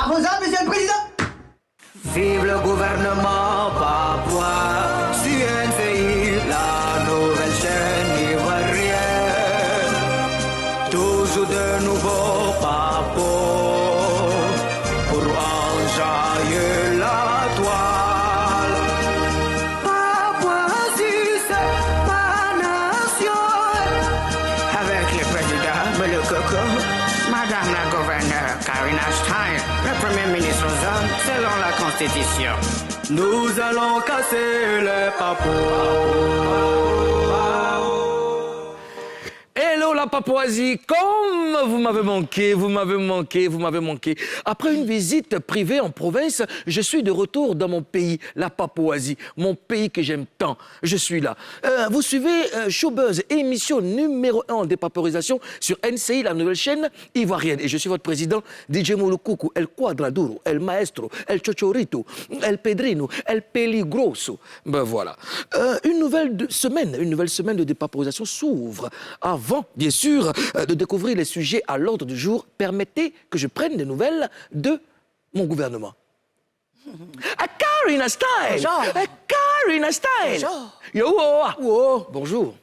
Responsable, monsieur le président. Vive le gouvernement papouas, CNCI, la nouvelle chaîne ivoirienne. Toujours de nouveaux papos pour enjailler la toile. Papouasie, c'est ma nation. Avec le président, le coco, madame la gouverneure Karina Stein, le premier ministre aux hommes, selon la Constitution. Nous allons casser les papous. Hello la Papouasie, comme vous m'avez manqué, vous m'avez manqué, vous m'avez manqué. Après une visite privée en province, je suis de retour dans mon pays, la Papouasie, mon pays que j'aime tant. Je suis là. Vous suivez Showbuzz, émission numéro 1 en dépaporisation sur NCI, la nouvelle chaîne ivoirienne. Et je suis votre président, DJ Molukuku, El Quadraduro, El Maestro, El Chochorito, El Pedrino, El Peligroso. Ben voilà. Une nouvelle semaine de dépaporisation s'ouvre. Avant, bien sûr, de découvrir les sujets à l'ordre du jour, permettez que je prenne des nouvelles de mon gouvernement. Karina Stein! Karina Stein! Yo! Wow. Bonjour.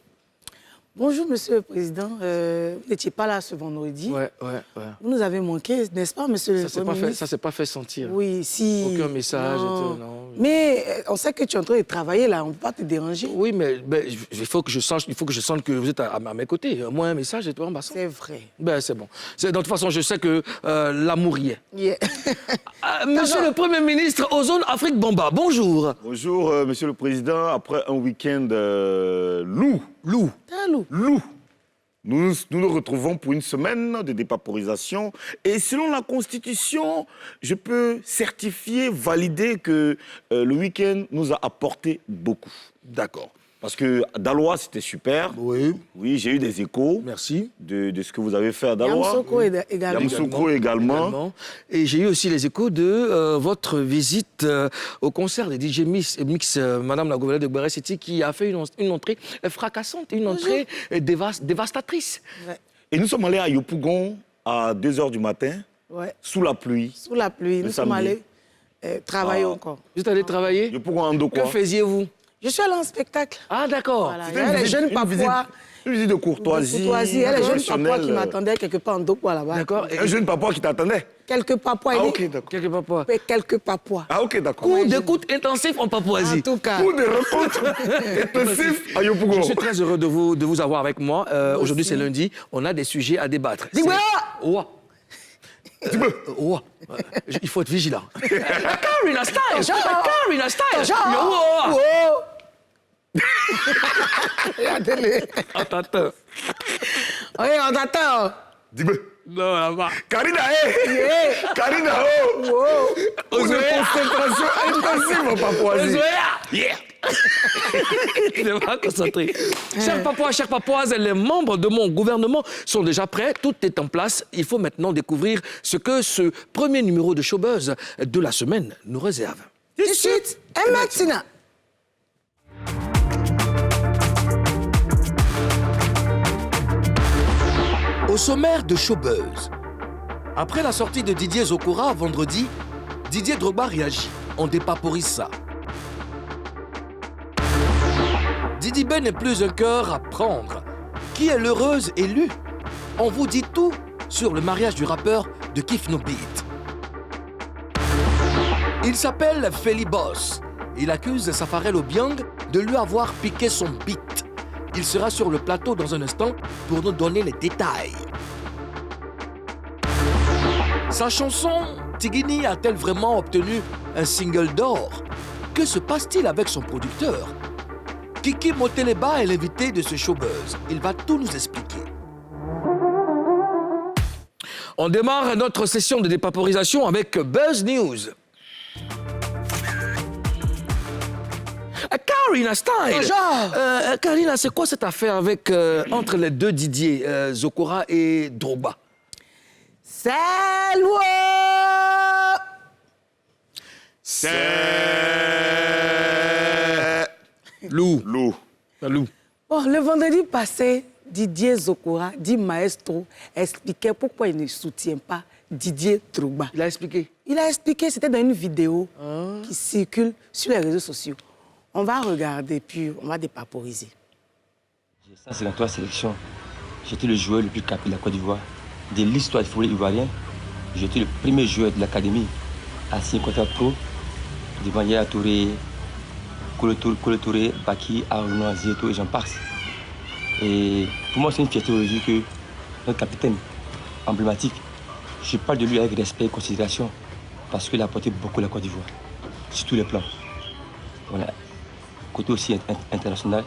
Bonjour, monsieur le président. Vous n'étiez pas là ce vendredi. Ouais. Vous nous avez manqué, n'est-ce pas, monsieur le Premier ministre? Ça s'est pas fait sentir. Oui, si. Aucun message. Non. Mais on sait que tu es en train de travailler là, on ne peut pas te déranger. Oui, mais il faut que je sente que vous êtes à mes côtés. Moi, un message et toi, un basson. C'est vrai. C'est bon. De toute façon, je sais que l'amour y est. Yeah. Monsieur le Premier ministre, Ozone Afrique Bamba, bonjour. Bonjour, monsieur le président. Après un week-end loup, nous nous retrouvons pour une semaine de dépaporisation. Et selon la Constitution, je peux certifier, valider que le week-end nous a apporté beaucoup. D'accord. Parce que Daloa, c'était super. Oui. Oui, j'ai eu des échos. Merci. De ce que vous avez fait à Daloa. Yamoussoukro également. Yamoussoukro également. Et j'ai eu aussi les échos de votre visite au concert de DJ Mix, Madame la gouverneure de Guéré City, qui a fait une entrée fracassante, une entrée dévastatrice. Ouais. Et nous sommes allés à Yopougon à 2h du matin, sous la pluie. Sous la pluie, nous sommes allés travailler encore. Vous êtes allé travailler? Yopougon en Ndokwa. Que faisiez-vous? Je suis allé en spectacle. Ah, d'accord. Voilà. Il y a les jeunes papouas. Une visite de courtoisie. Il y a les jeunes papouas qui m'attendaient quelque part en Ndokwa là-bas. D'accord. Un jeune papouas qui t'attendait. Quelques papouas. Ah, ok, d'accord. Quelques papouas. Quelques papouas. Ah, ok, d'accord. Coup d'écoute intensif en Papouasie. En tout cas. Coup de rencontre intensif à Yopougon. Je suis très heureux de vous avoir avec moi. Aujourd'hui, c'est lundi. On a des sujets à débattre. Dis-moi. Il faut être vigilant. Karina Style! Karina Style! Regardez-le. On t'attend. Oui, on t'attend. Dis-moi. Non, là-bas. Karina, Karina, Une concentration intensive en Papouasie. Yeah! Il est pas concentré. Chers Papouas, chères Papouaises, les membres de mon gouvernement sont déjà prêts. Tout est en place. Il faut maintenant découvrir ce que ce premier numéro de Showbuzz de la semaine nous réserve. Tout de suite, et maintenant. Au sommaire de Showbuzz, après la sortie de Didier Zokora vendredi, Didier Drogba réagit. On dépaporise ça. Didi Ben n'est plus un cœur à prendre. Qui est l'heureuse élue? On vous dit tout sur le mariage du rappeur de Kiff No Beat. Il s'appelle Feli Boss. Il accuse Safarel Obiang de lui avoir piqué son beat. Il sera sur le plateau dans un instant pour nous donner les détails. Sa chanson Tigini a-t-elle vraiment obtenu un single d'or? Que se passe-t-il avec son producteur? Kiki Moteleba est l'invité de ce Showbuzz. Il va tout nous expliquer. On démarre notre session de dépaporisation avec Buzz News. Karina Style. Bonjour. Karina, c'est quoi cette affaire avec entre les deux Didier, Zokora et Drogba? C'est loin. C'est... Lou. Bon, le vendredi passé, Didier Zokora, dit Maestro, expliquait pourquoi il ne soutient pas Didier Drogba. Il a expliqué. Il a expliqué, c'était dans une vidéo qui circule sur les réseaux sociaux. On va regarder, puis on va dépaporiser. J'ai 153 sélections. J'étais le joueur le plus capé de la Côte d'Ivoire. De l'histoire du football ivoirien, j'étais le premier joueur de l'académie à signer contrat pro devant Yaya Touré, Kolo Touré, Baki, Arnaud, Zieto et j'en passe. Et pour moi, c'est une fierté aujourd'hui que notre capitaine emblématique, je parle de lui avec respect et considération parce qu'il a apporté beaucoup à la Côte d'Ivoire, sur tous les plans. Voilà. Côté aussi international.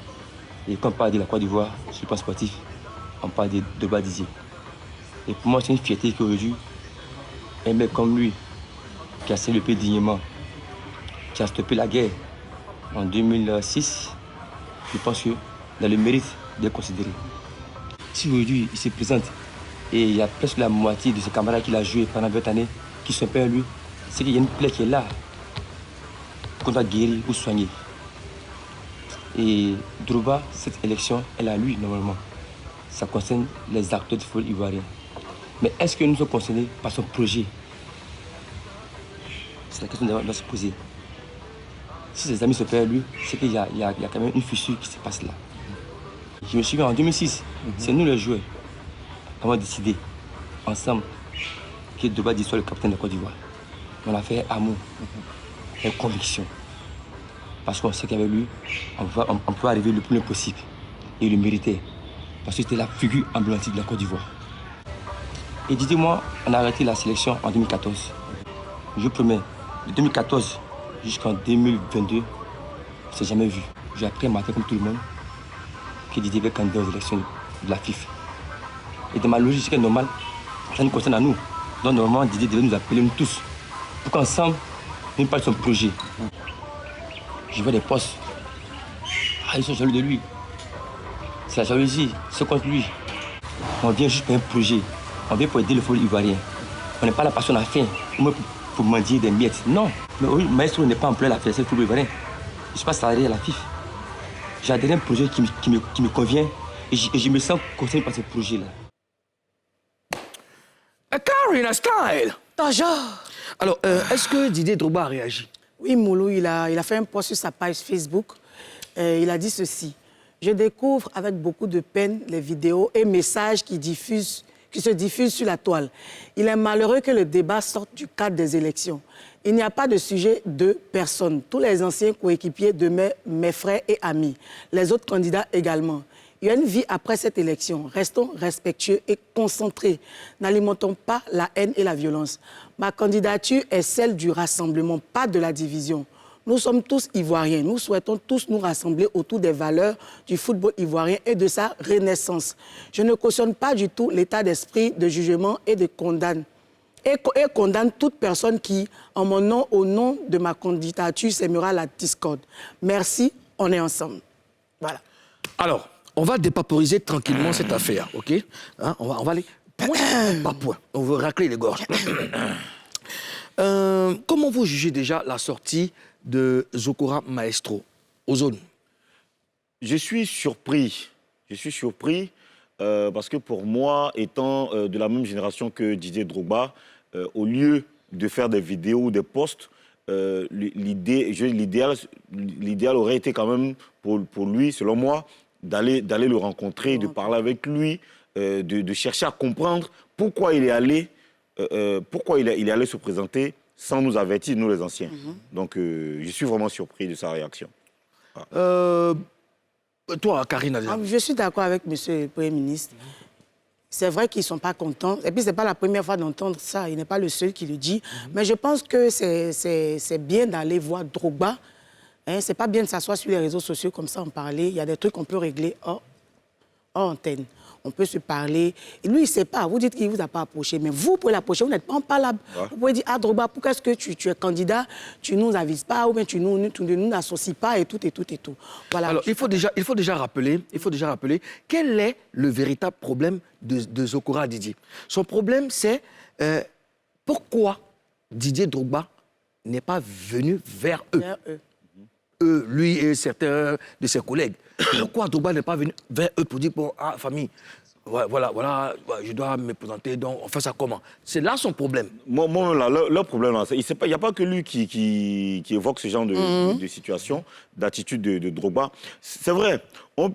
Et quand on parle de la Côte d'Ivoire, sur le plan sportif, on parle de Drogba Didier. Et pour moi, c'est une fierté qu'aujourd'hui, un mec comme lui, qui a servi le pays dignement, qui a stoppé la guerre en 2006, je pense qu'il a le mérite d'être considéré. Si aujourd'hui, il se présente et il y a presque la moitié de ses camarades qu'il a joué pendant 20 années qui sont pas lui, c'est qu'il y a une plaie qui est là, qu'on doit guérir ou soigner. Et Drogba, cette élection, elle a lui, normalement. Ça concerne les acteurs du football ivoirien. Mais est-ce que nous sommes concernés par son projet? C'est la question qu'on doit se poser. Si ses amis se perdent lui, c'est qu'il y a quand même une fissure qui se passe là. Je me souviens en 2006, c'est nous les joueurs qui avons décidé ensemble que Drogba Didier soit le capitaine de la Côte d'Ivoire. On a fait amour, avec conviction. Parce qu'on sait qu'avec lui, on peut arriver le plus loin possible. Et il le méritait. Parce que c'était la figure emblématique de la Côte d'Ivoire. Et dites-moi, on a arrêté la sélection en 2014. Je promets, de 2014 jusqu'en 2022, on ne s'est jamais vu. J'ai appris un matin comme tout le monde que Didier était candidat aux élections de la FIFA. Et dans ma logique, c'est normal, ça nous concerne à nous. Donc normalement, Didier devait nous appeler nous tous pour qu'ensemble, nous parlions de son projet. Je vois des postes. Ah, ils sont jaloux de lui. C'est la jalousie, c'est contre lui. On vient juste pour un projet. On vient pour aider le football ivoirien. On n'est pas là parce qu'on a faim, ou même pour mendier des miettes. Non. Mais oui, Maestro n'est pas employé à la fédération du football ivoirien. Je ne suis pas salarié à la FIFA. J'ai adhéré à un projet qui me convient et je me sens concerné par ce projet-là. Karina Style. Toujours. Alors, est-ce que Didier Drogba a réagi? Oui, Moulou, il a fait un post sur sa page Facebook. Il a dit ceci. Je découvre avec beaucoup de peine les vidéos et messages qui se diffusent sur la toile. Il est malheureux que le débat sorte du cadre des élections. Il n'y a pas de sujet de personne. Tous les anciens coéquipiers demeurent mes frères et amis. Les autres candidats également. Il y a une vie après cette élection. Restons respectueux et concentrés. N'alimentons pas la haine et la violence. Ma candidature est celle du rassemblement, pas de la division. Nous sommes tous Ivoiriens. Nous souhaitons tous nous rassembler autour des valeurs du football ivoirien et de sa renaissance. Je ne cautionne pas du tout l'état d'esprit de jugement et de condamne. Et condamne toute personne qui, en mon nom, au nom de ma candidature, sèmera la discorde. Merci, on est ensemble. Voilà. Alors, on va dépaporiser tranquillement cette affaire, OK? Hein, on va aller point par point. On veut racler les gorges. Comment vous jugez déjà la sortie de Zokora Maestro aux zones? Je suis surpris. Parce que pour moi, étant de la même génération que Didier Drogba, au lieu de faire des vidéos ou des posts, l'idéal aurait été quand même pour lui, selon moi, d'aller le rencontrer, de parler avec lui, de chercher à comprendre pourquoi il est allé se présenter sans nous avertir, nous les anciens. Donc, je suis vraiment surpris de sa réaction. Toi, Karina. Je suis d'accord avec M. le Premier ministre. C'est vrai qu'ils ne sont pas contents. Et puis, ce n'est pas la première fois d'entendre ça. Il n'est pas le seul qui le dit. Mais je pense que c'est bien d'aller voir Drogba. Hein, ce n'est pas bien de s'asseoir sur les réseaux sociaux comme ça, en parler. Il y a des trucs qu'on peut régler hors antenne. On peut se parler. Et lui, il ne sait pas. Vous dites qu'il ne vous a pas approché. Mais vous pouvez l'approcher. Vous n'êtes pas en parlable. Ouais. Vous pouvez dire, ah, Drogba, pourquoi est-ce que tu es candidat? Tu ne nous avises pas ou bien tu ne nous associes pas et tout, et tout, et tout. Voilà. Alors, il faut déjà rappeler quel est le véritable problème de Zokora Didier. Son problème, c'est pourquoi Didier Drogba n'est pas venu vers eux. Lui et certains de ses collègues. Pourquoi Drogba n'est pas venu vers eux pour dire, bon, ah, famille, voilà, je dois me présenter, donc on fait ça comment? C'est là son problème. Moi, là, leur problème, là, il n'y a pas que lui qui évoque ce genre de situation, d'attitude de Drogba. C'est vrai,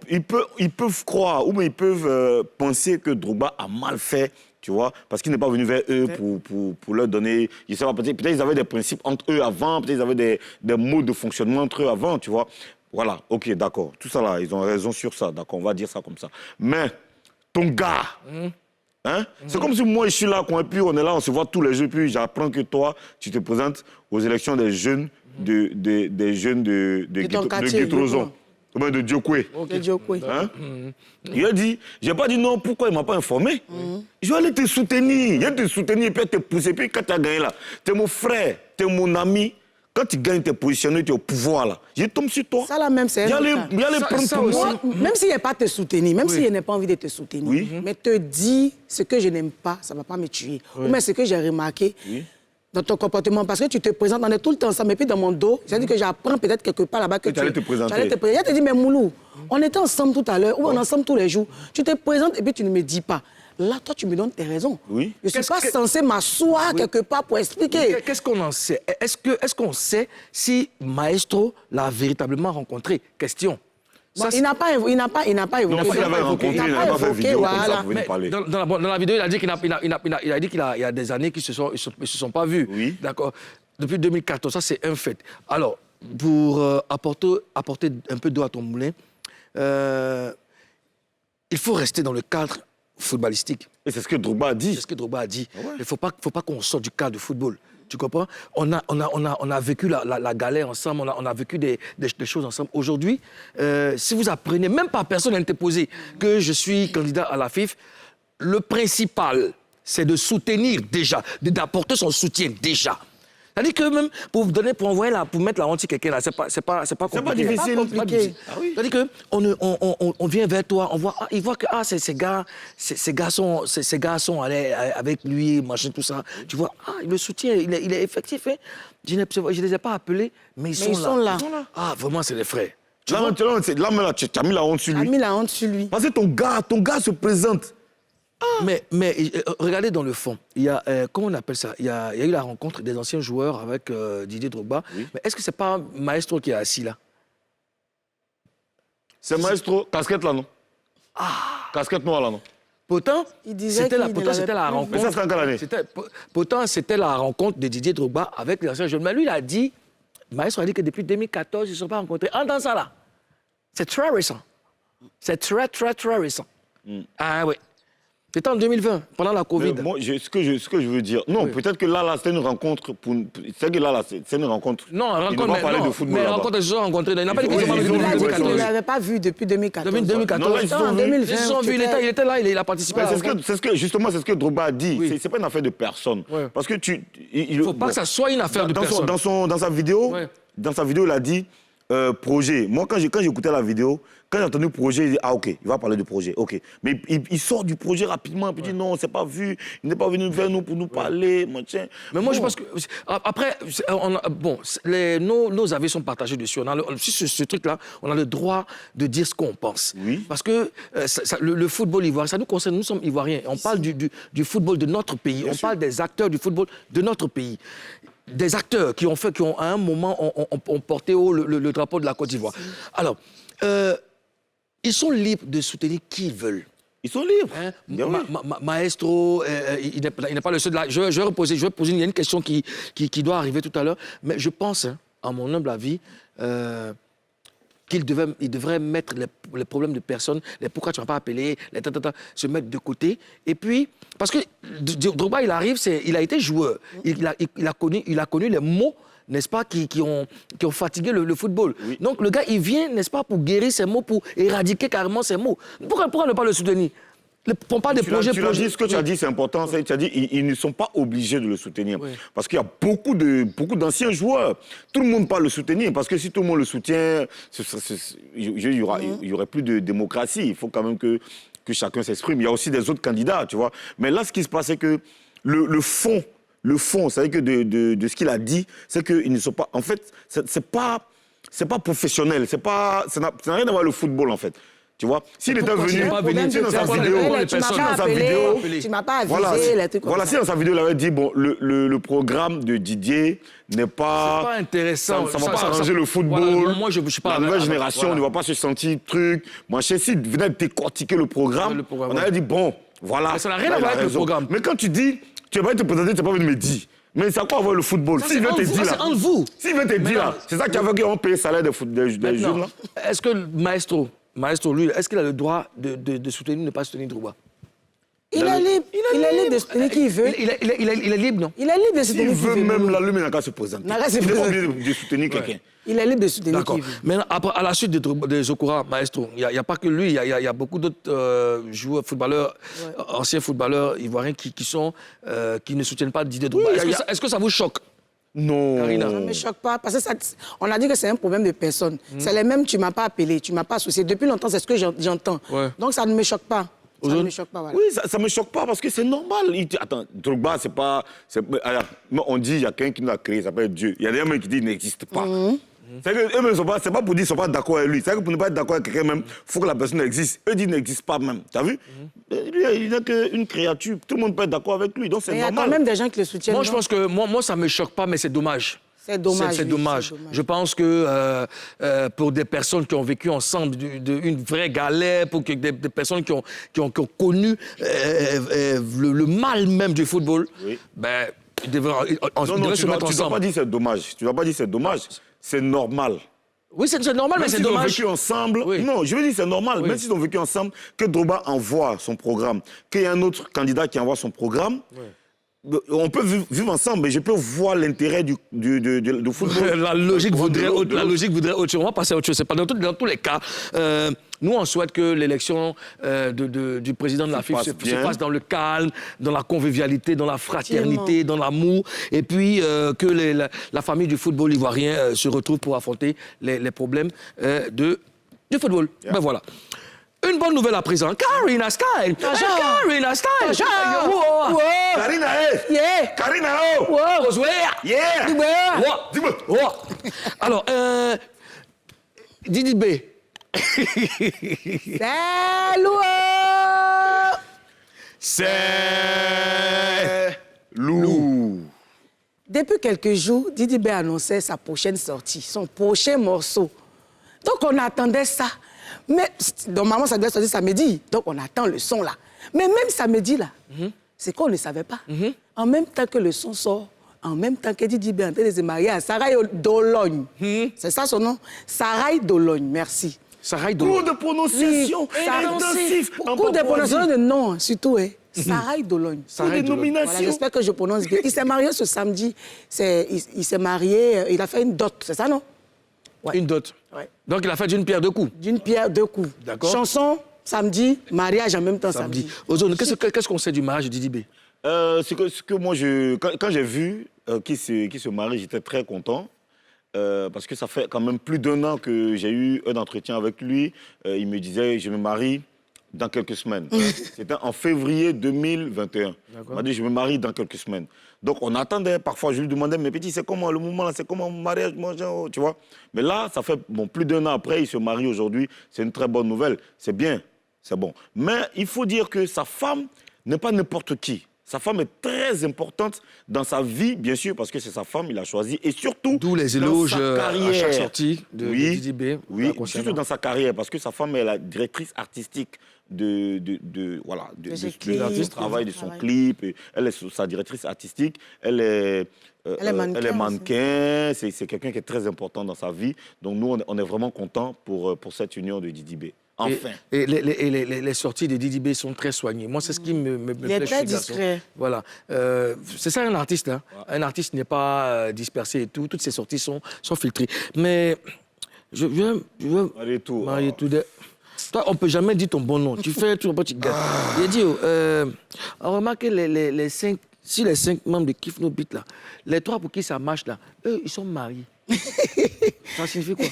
ils peuvent croire, ou bien ils peuvent penser que Drogba a mal fait, tu vois, parce qu'il n'est pas venu vers eux pour leur donner, je sais pas, peut-être ils avaient des principes entre eux avant, peut-être ils avaient des modes de fonctionnement entre eux avant, tu vois. Voilà, ok, d'accord, tout ça là, ils ont raison sur ça, d'accord, on va dire ça comme ça. Mais ton gars, hein? C'est comme si moi je suis là, et puis on est là, on se voit tous les jours, puis j'apprends que toi, tu te présentes aux élections des jeunes des jeunes de Guétrozon. De Diokwe. De Diokwe. Hein? Il a dit, j'ai pas dit non, pourquoi il m'a pas informé? Je vais aller te soutenir, il va te soutenir et puis te pousser. Puis quand tu as gagné là, tu es mon frère, tu es mon ami. Quand tu gagnes, tu es positionné, tu es au pouvoir là. Je tombe sur toi. Ça là même, c'est il y a les prendre pour moi. Même s'il n'est pas te soutenir, même s'il n'a pas envie de te soutenir, mais te dit ce que je n'aime pas, ça ne va pas me tuer. Ou mais ce que j'ai remarqué dans ton comportement, parce que tu te présentes, on est tout le temps ensemble, et puis dans mon dos, c'est-à-dire que j'apprends peut-être quelque part là-bas que tu allais te présenter. Il te dit, mais Moulou, on était ensemble tout à l'heure, ou on est ensemble tous les jours. Tu te présentes et puis tu ne me dis pas. Là, toi, tu me donnes tes raisons. Oui. Je ne suis pas censé m'asseoir quelque part pour expliquer. Qu'est-ce qu'on en sait? Est-ce qu'on sait si Maestro l'a véritablement rencontré? Question. Bon, il n'a pas évoqué. Non, il avait rencontré, il n'a pas fait vidéo comme ça pour venir parler. Dans la vidéo, il a dit qu'il y a des années qu'ils ne se sont pas vus. Oui. D'accord. Depuis 2014, ça c'est un fait. Alors, pour apporter un peu d'eau à ton moulin, il faut rester dans le cadre footballistique. Et c'est ce que Drogba a dit. C'est ce que Drogba a dit. Ah ouais. Il ne faut pas qu'on sorte du cadre du football. Tu comprends? On a vécu la galère ensemble, on a vécu des choses ensemble. Aujourd'hui, si vous apprenez, même pas personne n'a interposé, que je suis candidat à la FIF, le principal, c'est de soutenir déjà, d'apporter son soutien déjà. C'est-à-dire que même pour mettre la honte sur quelqu'un là, c'est pas compliqué. C'est pas difficile. Ah oui. C'est-à-dire qu'on vient vers toi, il voit que ces gars sont allés avec lui, machin, tout ça. Tu vois, il le soutient, il est effectif. Hein. Je ne les ai pas appelés, mais ils sont là. Ah, vraiment, c'est les frères. Là, tu as mis la honte sur lui. Tu as mis la honte sur lui. Parce que ton gars se présente. Mais regardez dans le fond, il y a, comment on appelle ça? Il y a eu la rencontre des anciens joueurs avec Didier Drogba. Oui. Mais est-ce que c'est pas Maestro qui est assis là? C'est Maestro, casquette là, non? Casquette noire là, non? Pourtant, c'était la rencontre. Mais ça, c'est en quelle année? Pourtant, c'était la rencontre de Didier Drogba avec les anciens joueurs. Mais lui, il a dit, Maestro a dit que depuis 2014, ils ne se sont pas rencontrés. En dans ça là, c'est très récent. C'est très, très, très récent. Ah oui. C'était en 2020, pendant la Covid. Moi, ce que je veux dire, non, peut-être que là, c'est une rencontre. C'est une rencontre. Non, il ne va pas parler de football. Mais la rencontre, ils se sont rencontrés. Il n'a pas dit qu'ils se sont rencontrés. depuis 2014. Il ne l'avait pas vu depuis 2014. Depuis 2014. En 2020. Ils se sont vus, il était là, il a participé. Justement, c'est ce que Drogba a dit. Ce n'est pas une affaire de personne. Parce que il ne faut pas que ça soit une affaire de personne. Dans sa vidéo, il a dit projet. Moi, quand j'écoutais la vidéo, quand j'ai entendu projet, il dit ok, il va parler de projet, ok. Mais il sort du projet rapidement, puis il dit non, on ne s'est pas vu, il n'est pas venu vers nous pour nous parler, machin. Mais moi, je pense que après, nos avis sont partagés dessus. Sur ce truc-là, on a le droit de dire ce qu'on pense. Oui. Parce que le football ivoirien, ça nous concerne, nous sommes ivoiriens. On parle du football de notre pays. On parle des acteurs du football de notre pays. Des acteurs qui ont à un moment ont porté haut le drapeau de la Côte d'Ivoire. Alors, ils sont libres de soutenir qui ils veulent. Ils sont libres. Hein? Maestro, il n'est pas le seul. Là. Je vais poser il y a une question qui doit arriver tout à l'heure. Mais je pense, à mon humble avis, qu'il devrait mettre les problèmes de personnes, les pourquoi tu ne vas pas appeler, se mettre de côté. Et puis, parce que Drogba, il arrive, il a été joueur. Il a connu les mots, n'est-ce pas, qui ont fatigué le football. Oui. Donc le gars, il vient, n'est-ce pas, pour guérir ces mots, pour éradiquer carrément ces mots. Pourquoi ne pas le soutenir? On parle des projets. Ce que tu as dit, c'est important. Oui. Tu as dit ils ne sont pas obligés de le soutenir. Oui. Parce qu'il y a beaucoup d'anciens joueurs. Tout le monde ne peut pas le soutenir. Parce que si tout le monde le soutient, il y aurait plus de démocratie. Il faut quand même que chacun s'exprime. Il y a aussi des autres candidats, tu vois. Mais là, ce qui se passe, c'est que le fond, c'est-à-dire que de ce qu'il a dit, c'est qu'ils ne sont pas... En fait, c'est pas professionnel. Ça n'a rien à voir avec le football, en fait. Tu vois, s'il était pourquoi tu venu, n'es pas venu, si dans sa tu vidéo, Tu m'as pas dans sa appelé, vidéo, tu m'as pas avisé, voilà, les trucs comme voilà, ça. si dans sa vidéo, il avait dit, bon, le programme de Didier n'est pas... C'est pas intéressant. Ça ne va pas arranger le football. Voilà, moi, je suis pas... La nouvelle génération ne va pas se sentir truc. Moi, je sais, s'il venait décortiquer le programme, on avait dit, bon, voilà. Mais ça n'a rien là, à il voir a avec le raison. programme. Mais quand tu dis, tu n'as pas été présenté, tu n'as pas venu me dire. Mais ça a quoi à voir le football? S'il vient te dire là. C'est entre vous. S'il vient te dire là, c'est ça qui a fait qu'on paye le salaire des jeunes là. Est-ce que Maestro, lui, est-ce qu'il a le droit de soutenir ou ne pas soutenir Drogba? Il est libre. Il est libre de soutenir qui il veut. Il est libre, non? Il est libre de S'il soutenir qui veut il veut. même l'allumer, il n'a qu'à se présenter. Il n'a qu'à se Il n'est pas présenter. obligé de soutenir quelqu'un. Il est libre de soutenir qui D'accord. il veut. Maintenant, après, à la suite de Zokora, Maestro, il n'y a pas que lui, il y a beaucoup d'autres joueurs, footballeurs, anciens footballeurs ivoiriens qui ne soutiennent pas Didier Drogba. Est-ce que ça vous choque? Non. Karina. Ça ne me choque pas, parce que on a dit que c'est un problème de personne. C'est les mêmes, tu ne m'as pas appelé, tu ne m'as pas associé. Depuis longtemps, c'est ce que j'entends. Ouais. Donc ça ne me choque pas. Ça ne me choque pas, voilà. Oui, ça ne me choque pas parce que c'est normal. Attends, Drogba, c'est pas... Alors, on dit, il y a quelqu'un qui nous a créé, il s'appelle Dieu. Il y a des mecs qui disent qu'il n'existe pas. C'est que eux-mêmes, c'est pas pour dire qu'ils ne sont pas d'accord avec lui. C'est que pour ne pas être d'accord avec quelqu'un même, il faut que la personne existe. Eux disent qu'il n'existe pas même. Tu as vu? Lui, il n'est qu'une créature. Tout le monde peut être d'accord avec lui. Donc c'est Mais il y a normal. quand même des gens qui le soutiennent. Moi, je non? pense que moi, ça ne me choque pas, mais c'est dommage. C'est dommage. C'est oui, dommage. c'est dommage. Je pense que pour des personnes qui ont vécu ensemble une vraie galère, pour que des personnes qui ont connu le mal même du football, Oui. ben, ils devraient, Non, se mettre tu ne dois ensemble. pas dire c'est dommage. Tu ne dois pas dire c'est dommage. C'est normal. Oui, c'est normal, mais Même c'est s'ils ont dommage. vécu ensemble, Oui. non, je veux dire c'est normal. Oui. Même s'ils ont vécu ensemble, que Drogba envoie son programme, qu'il y ait un autre candidat qui envoie son programme, on peut vivre ensemble, mais je peux voir l'intérêt du football. La logique voudrait de autre chose. On va passer à autre chose. C'est pas dans tous les cas. Nous, on souhaite que l'élection du président de la FIFA se passe dans le calme, dans la convivialité, dans la fraternité, dans l'amour, et puis que la famille du football ivoirien se retrouve pour affronter les problèmes du football. Yeah. Ben voilà. Une bonne nouvelle à présent. Karina Style! Karina Style! Wow. Karina, Yeah. Karina, oh! Wow. Josué! Yeah! Dis-moi. Alors, Didi B. Salut. C'est Lou. Depuis quelques jours, Didi B annonçait sa prochaine sortie, son prochain morceau. Donc on attendait ça. Mais normalement, ça devait sortir samedi. Donc on attend le son là. Mais même samedi là, c'est qu'on ne savait pas. En même temps que le son sort, en même temps que Didi B est en train de se marier à Sarai Dologne. C'est ça son nom? Sarai Dologne, merci. Sarai Cours de prononciation intensif. Beaucoup de prononciations de nom, surtout. Sarai Dologne. Sarai Dologne. Voilà, j'espère que je prononce bien. Il s'est marié ce samedi. Il s'est marié, il a fait une dot, c'est ça, non? Ouais. Une dot. Ouais. Donc, il a fait d'une pierre deux coups. D'une pierre, deux coups. D'accord. Chanson, samedi, mariage en même temps samedi. Ozone, qu'est-ce qu'on sait du mariage de Didi B? Ce que moi, quand j'ai vu qu'il se marie, j'étais très content. Parce que ça fait quand même plus d'1 an que j'ai eu un entretien avec lui. Il me disait, je me marie dans quelques semaines. C'était en février 2021. Il m'a dit, je me marie dans quelques semaines. Donc on attendait, parfois je lui demandais, mais petit, c'est comment le moment là, c'est comment mon mariage, tu vois. Mais là, ça fait plus d'1 an après, il se marie aujourd'hui. C'est une très bonne nouvelle. C'est bien, c'est bon. Mais il faut dire que sa femme n'est pas n'importe qui. Sa femme est très importante dans sa vie, bien sûr, parce que c'est sa femme, il a choisi. Et surtout, d'où les éloges à chaque sortie de Didi B. Oui, surtout dans sa carrière, parce que sa femme est la directrice artistique du travail de son clip. Et elle est sa directrice artistique. Elle est mannequin. C'est quelqu'un qui est très important dans sa vie. Donc nous, on est vraiment contents pour cette union de Didi B. Enfin. Et les sorties de Didi B sont très soignées. Moi, c'est ce qui me plaît. Il est très discret. Voilà. C'est ça un artiste. Hein. Ouais. Un artiste n'est pas dispersé et tout. Toutes ses sorties sont filtrées. Mais je veux marier tout de... Toi, on ne peut jamais dire ton bon nom. Tu fais tout un petit gars. Il a dit, on remarque les 5... Si les 5 membres de Kiff No Beat, là, les 3 pour qui ça marche, là, eux, ils sont mariés. Ça signifie quoi?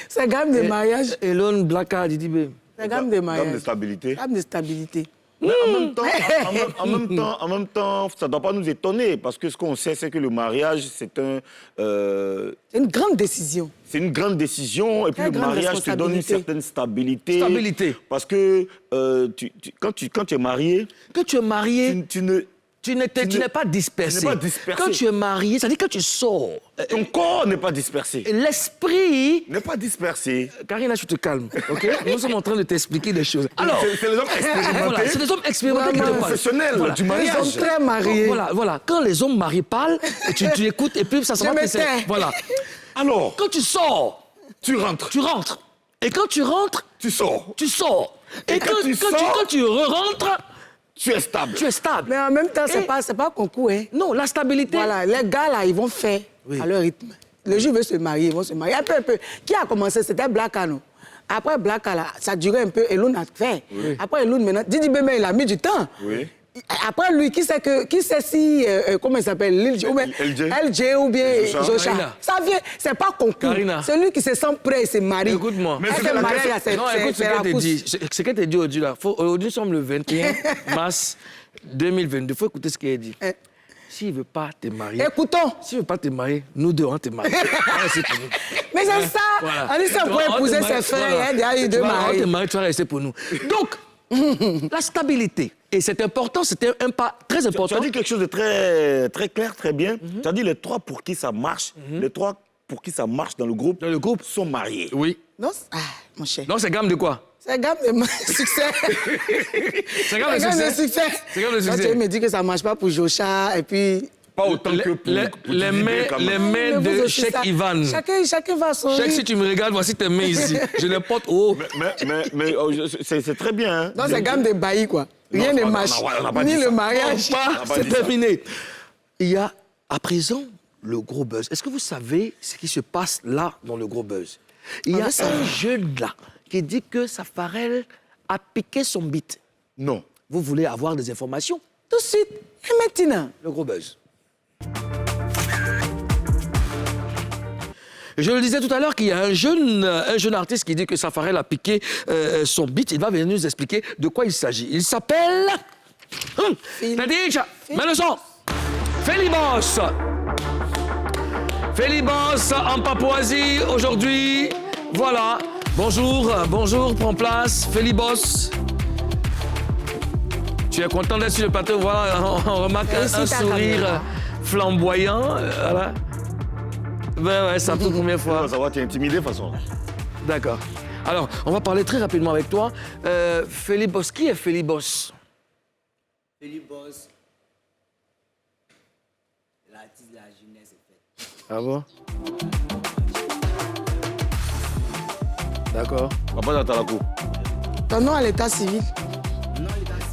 C'est gamme de mariage. Elon, Blacka, Didi B. C'est gamme de mariage. Gamme de stabilité. Gamme de stabilité. Mais en même temps, ça ne doit pas nous étonner, parce que ce qu'on sait, c'est que le mariage, c'est une grande décision. C'est une grande décision, et puis le mariage te donne une certaine stabilité. Stabilité. Parce que quand tu es marié... Quand tu es marié, tu n'es pas dispersé. Tu n'es pas dispersé. Quand tu es marié, ça veut dire quand tu sors. Ton corps n'est pas dispersé. L'esprit... N'est pas dispersé. Karina, tu te calmes, ok? Nous sommes en train de t'expliquer des choses. Alors, c'est les hommes expérimentés. Voilà, c'est les hommes expérimentés qui te parlent. Professionnels du mariage. Ils sont très mariés. Voilà. Quand les hommes mariés parlent, tu écoutes et puis ça se voit que c'est... Voilà. Alors, Quand tu sors, tu rentres. tu rentres. Et quand tu rentres, Tu sors. tu sors. Et quand tu sors, quand tu re-rentres, tu es stable. tu es stable. Mais en même temps, c'est Et- pas concours. Hein. Non, la stabilité... Voilà, les gars, là, ils vont faire à leur rythme. Le jour où ils veulent se marier, ils vont se marier. Un peu. Qui a commencé? C'était Blacka, non? Après Blacka, là, ça durait un peu. Elun a fait. Après Elun, maintenant, Didi Bembe, il a mis du temps. Oui. Après lui, qui sait si, comment il s'appelle, LJ ou bien Joshua. Joshua. Karina. Ça vient, c'est pas concours. Karina. Celui qui se sent prêt, il se marie. Écoute-moi. Mais Est-ce c'est que la le mariage, question- là, c'est Non, écoute ce c'est la qu'elle te pousse. dit. Ce qu'elle te dit aujourd'hui, là. Aujourd'hui, nous sommes le 21 mars 2022. Il faut écouter ce qu'elle dit. Eh. S'il ne veut pas te marier... Écoutons. S'il ne veut pas te marier, nous deux, on te marie. Voilà, c'est pour nous. Mais c'est ça. Voilà. On dit ça pour On te épouser marie, ses frères. voilà. Il y a eu deux On maris. te marie, tu vas rester pour nous. Donc, la stabilité. Et c'est important, c'était un pas très Tu important. as dit quelque chose de très, très clair, très bien. Tu as dit les trois pour qui ça marche, les trois pour qui ça marche dans le groupe, sont mariés. Oui. Non, mon cher. Non, c'est gamme de quoi? C'est gamme de succès. C'est gamme de succès. C'est gamme de Quand succès. tu me dis que ça ne marche pas pour Joshua, et puis... Pas autant que pour Les mains Mais vous de aussi, Cheikh ça- Ivan. Chacun va son Cheikh, si rythme. tu me regardes, voici tes mains ici. Je les porte haut. Mais c'est très bien. Hein. Non, c'est gamme de bailli, quoi. Rien Non, ne on marche. n'a pas dit Ni ça. le mariage. Pas, pas c'est dit ça. terminé. Il y a à présent le gros buzz. Est-ce que vous savez ce qui se passe là dans le gros buzz? Il y a un jeune là qui dit que Safarel a piqué son bite. Non. Vous voulez avoir des informations? Tout de suite. Et maintenant? Le gros buzz. Je le disais tout à l'heure qu'il y a un jeune artiste qui dit que Safarel a piqué son beat. Il va venir nous expliquer de quoi il s'agit. Il s'appelle... Nadija, mets le son. Felibos. Felibos en Papouasie aujourd'hui. Voilà. Bonjour, prends place. Felibos. Tu es content d'être sur le plateau? Voilà, on remarque un ta sourire caméra. flamboyant. Voilà. Ben ouais, c'est la toute première fois. Ça va, tu es intimidé de toute façon. D'accord. Alors, on va parler très rapidement avec toi. Felibos, qui est Felibos? Felibos, l'artiste de la jeunesse, en fait. Ah bon? D'accord. Papa d'Atalako. Ton nom à l'état civil.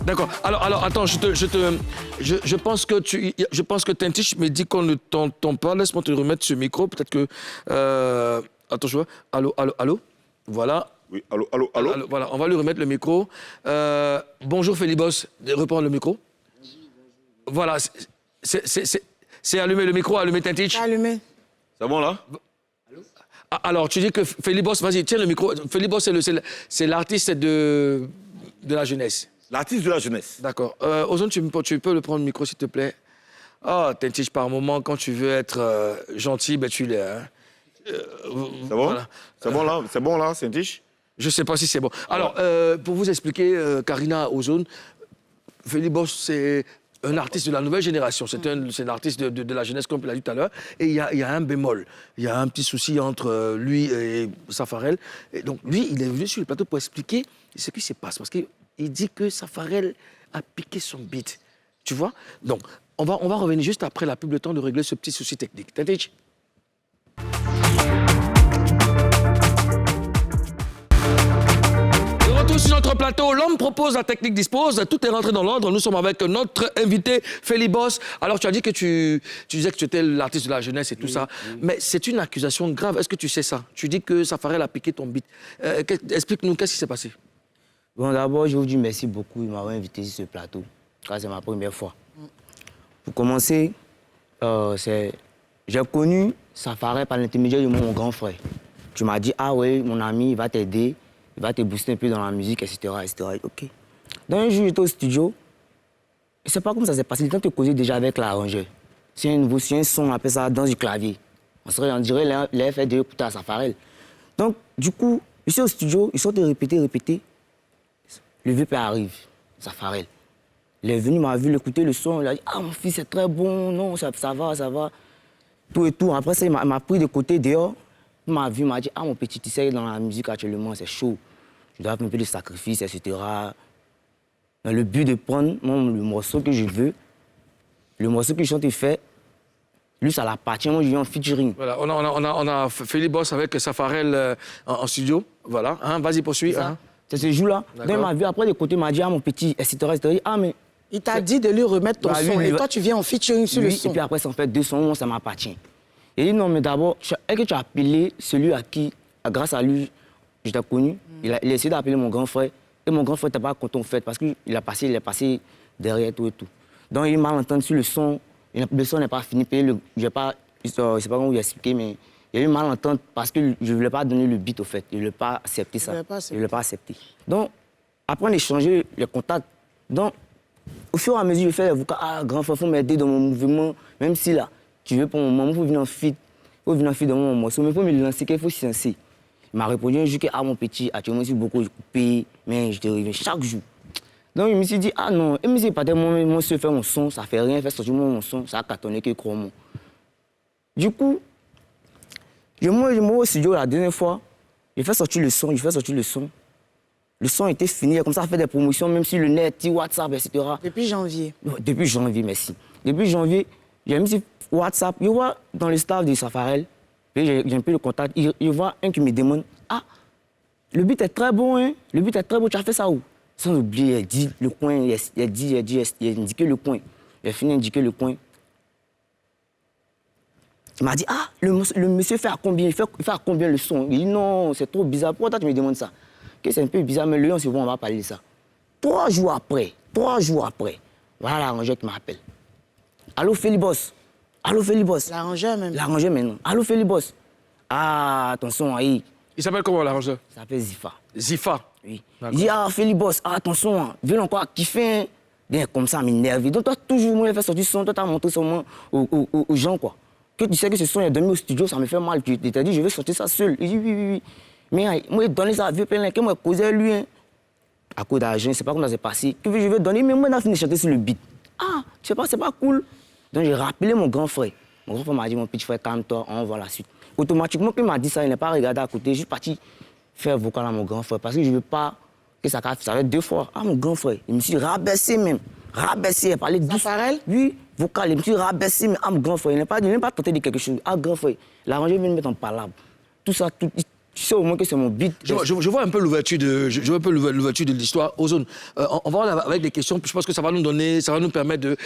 D'accord. Alors, attends, je pense que Tintich me dit qu'on ne t'entend pas. Laisse-moi te remettre ce micro. Peut-être que... attends, je vois. Allô? Voilà. Oui, allô. Voilà, on va lui remettre le micro. Bonjour, Felibos. Reprends le micro. Voilà. C'est allumé le micro, allumé Tintich. Allumé. C'est bon, là? Ah, alors, tu dis que Felibos, vas-y, tiens le micro. Felibos, c'est l'artiste de la jeunesse. L'artiste de la jeunesse. D'accord. Ozone, tu peux le prendre le micro, s'il te plaît. Ah, Tintich, par moment, quand tu veux être gentil, ben tu l'es. Hein. C'est bon? Voilà. C'est bon, là, Saint-Tiche? Je ne sais pas si c'est bon. Alors, pour vous expliquer, Karina, Ozone, Felibos, c'est un artiste de la nouvelle génération. C'est un artiste de la jeunesse, comme tu l'as dit tout à l'heure. Et il y a un bémol. Il y a un petit souci entre lui et Safarel. Et donc, lui, il est venu sur le plateau pour expliquer ce qui se passe. Parce qu'il dit que Safarel a piqué son beat. Tu vois? Donc, on va revenir juste après la pub, le temps de régler ce petit souci technique. Tintich? Retour sur notre plateau, l'homme propose, la technique dispose, tout est rentré dans l'ordre. Nous sommes avec notre invité, Felibos. Alors, tu as dit que tu disais que tu étais l'artiste de la jeunesse et tout ça, mais c'est une accusation grave. Est-ce que tu sais ça? Tu dis que Safarel a piqué ton beat. Explique-nous, qu'est-ce qui s'est passé? Bon, d'abord, je vous dis merci beaucoup de m'avoir invité sur ce plateau, car c'est ma première fois. Pour commencer, j'ai connu Safarel par l'intermédiaire de mon grand frère. Tu m'as dit, ah oui, mon ami, il va t'aider, il va te booster un peu dans la musique, etc. etc. OK. Donc un jour, j'étais au studio. Je ne sais pas comment ça s'est passé. Le temps de causer déjà avec l'arrangeur. C'est un son, on appelle ça danse du clavier. On dirait les fait de écouter à Safarel. Donc, du coup, je suis au studio, ils sont de répéter. Le vieux père arrive, Safarel. Il est venu, m'a vu l'écouter le son, il a dit « Ah, mon fils, c'est très bon, non, ça va. » Tout et tout. Après ça, il m'a pris de côté dehors. Il m'a vu, il m'a dit « Ah, mon petit, tu sais, dans la musique actuellement, c'est chaud. Je dois faire un peu de sacrifice, etc. » Dans le but de prendre le morceau que je veux, le morceau que je chante et fait, lui, ça l'appartient, moi, je viens en featuring. Voilà, on a Philippe Boss avec Safarel en studio. Voilà, hein, vas-y, poursuis. Hein. C'est ce jour-là. Donc, il m'a vu après de côté, il m'a dit « Ah, mon petit, etc. » Ah, mais... Il t'a dit de lui remettre ton son et toi, tu viens en featuring sur le son. Et puis après, ça en fait 2 sons, ça m'appartient. Il dit non, mais d'abord, est-ce que tu as appelé celui à qui, grâce à lui, je t'ai connu, il a essayé d'appeler mon grand frère. Et mon grand frère n'était pas content, en fait, parce qu'il est passé derrière tout et tout. Donc, il m'a entendu sur le son. Le son n'est pas fini. Je ne sais pas comment vous expliquer, mais il y a eu malentente parce que je ne voulais pas donner le beat, au fait. Je ne voulais pas accepter ça. Je ne voulais pas accepter. Donc, après, on a échangé les contacts. Donc, au fur et à mesure, je fais l'avocat. Ah, grand frère, il faut m'aider dans mon mouvement. Même si là, tu veux pour mon moment, il faut venir en feed. Il faut venir en feed dans mon morceau. Mais il faut me lancer, qu'il faut se lancer. Il m'a répondu un jour que, ah, mon petit, actuellement, je suis beaucoup coupé, mais je te reviens chaque jour. Donc, je me suis dit, ah non, et si pas moi, je fais mon son, ça fait rien, faire sortir mon son, ça a cartonné que crois-moi. Du coup, je vais au studio la dernière fois, je fais sortir le son, Le son était fini, comme ça, on fait des promotions, même sur le net, WhatsApp, etc. Depuis janvier. Depuis janvier, merci. Depuis janvier, j'ai mis sur WhatsApp, je vois dans le staff de Safarel, j'ai un peu de contact, je vois un qui me demande, ah, le beat est très bon, hein, le beat est très bon, tu as fait ça où? Sans oublier, il dit le coin, il a indiqué le coin. Il a fini d'indiquer le coin. Il m'a dit, ah, le monsieur fait à combien? Il fait à combien le son? Il dit, non, c'est trop bizarre. Pourquoi toi, tu me demandes ça? Que c'est un peu bizarre, mais le on se voit, on va parler de ça. 3 jours après, voilà l'arrangeur qui m'appelle. Allô, Félibos. L'arrangeur même. L'arrangeur maintenant. Allô, Félibos. Ah, attention, aïe. Il s'appelle comment, l'arrangeur? Il s'appelle Zifa. Zifa. Oui. Il dit, ah, Félibos, ah, attention, viens encore kiffer. Bien, comme ça, m'énerve. Donc, toi, toujours, moi, il fait sortir son, toi, t'as montré son aux gens, quoi. Que tu sais que ce son est donné au studio, ça me fait mal. Tu t'as dit, je vais sortir ça seul. Il dit, oui. Mais moi, il donne ça, vieux plein, que moi, causé lui, hein. À cause d'argent, je ne sais pas comment ça s'est passé. Que je vais donner, mais moi, on a fini de chanter sur le beat. Ah, je sais pas, c'est pas cool. Donc, j'ai rappelé mon grand frère. Mon grand frère m'a dit, mon petit frère, calme-toi, on va la suite. Automatiquement, quand il m'a dit ça, il n'est pas regardé à côté. Je suis parti faire vocal à mon grand frère parce que je ne veux pas que ça casse. Ça va être 2 fois. Ah, mon grand frère, il me suis rabaissé même. Rabaissé, il parlait douce. Safarel? Oui, vocal, il me suis rabaissé, mais ah, mon grand frère, il n'a pas tenté de quelque chose. Ah, grand frère, l'arrangeur vient me mettre en palabre. Tout ça, tout. Tu sais au moins que c'est mon beat. Je vois un peu l'ouverture de l'histoire. Ozone, on va voir avec des questions. Je pense que ça va nous permettre de...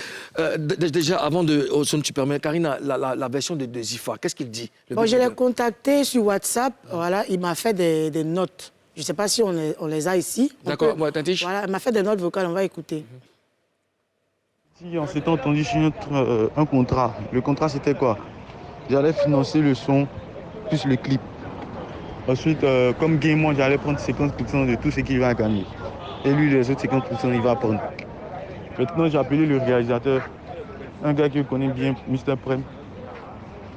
déjà, avant de... Ozone, tu permets, Karine, la version de Zifa, qu'est-ce qu'il dit? Bon, je l'ai contacté sur WhatsApp. Voilà, il m'a fait des notes. Je ne sais pas si on les a ici. D'accord, moi, Tintiche. Voilà, il m'a fait des notes vocales, on va écouter. Si on s'était entendu sur un contrat, le contrat c'était quoi? J'allais financer le son plus le clip. Ensuite, comme gain, j'allais prendre 50% de tout ce qu'il va gagner. Et lui, les autres 50%, il va prendre. Maintenant, j'ai appelé le réalisateur, un gars que je connais bien, Mr. Prem.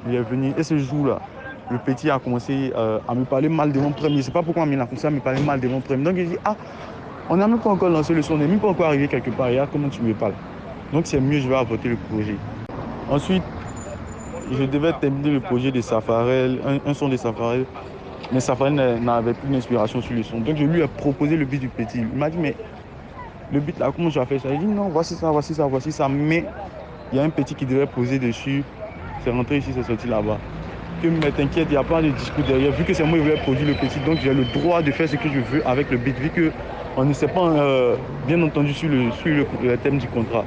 Il est venu. Et ce jour-là, le petit a commencé à me parler mal de mon Prem. Je ne sais pas pourquoi, mais il a commencé à me parler mal de mon Prem. Donc, il dit, ah, on n'a même pas encore lancé le son, on n'est même pas encore arrivé quelque part. Regarde comment tu me parles. Donc, c'est mieux, je vais avorter le projet. Ensuite, je devais terminer le projet de Safarel, un son de Safarel. Mais Safarel n'avait plus d'inspiration sur le son. Donc je lui ai proposé le beat du petit. Il m'a dit, mais le beat là, comment je vais faire ça? Il dit, non, voici ça. Mais il y a un petit qui devait poser dessus. C'est rentré ici, c'est sorti là-bas. Mais t'inquiète, il n'y a pas de discours derrière. Vu que c'est moi qui voulais produire le petit, donc j'ai le droit de faire ce que je veux avec le beat. Vu qu'on ne s'est pas bien entendu sur le thème du contrat.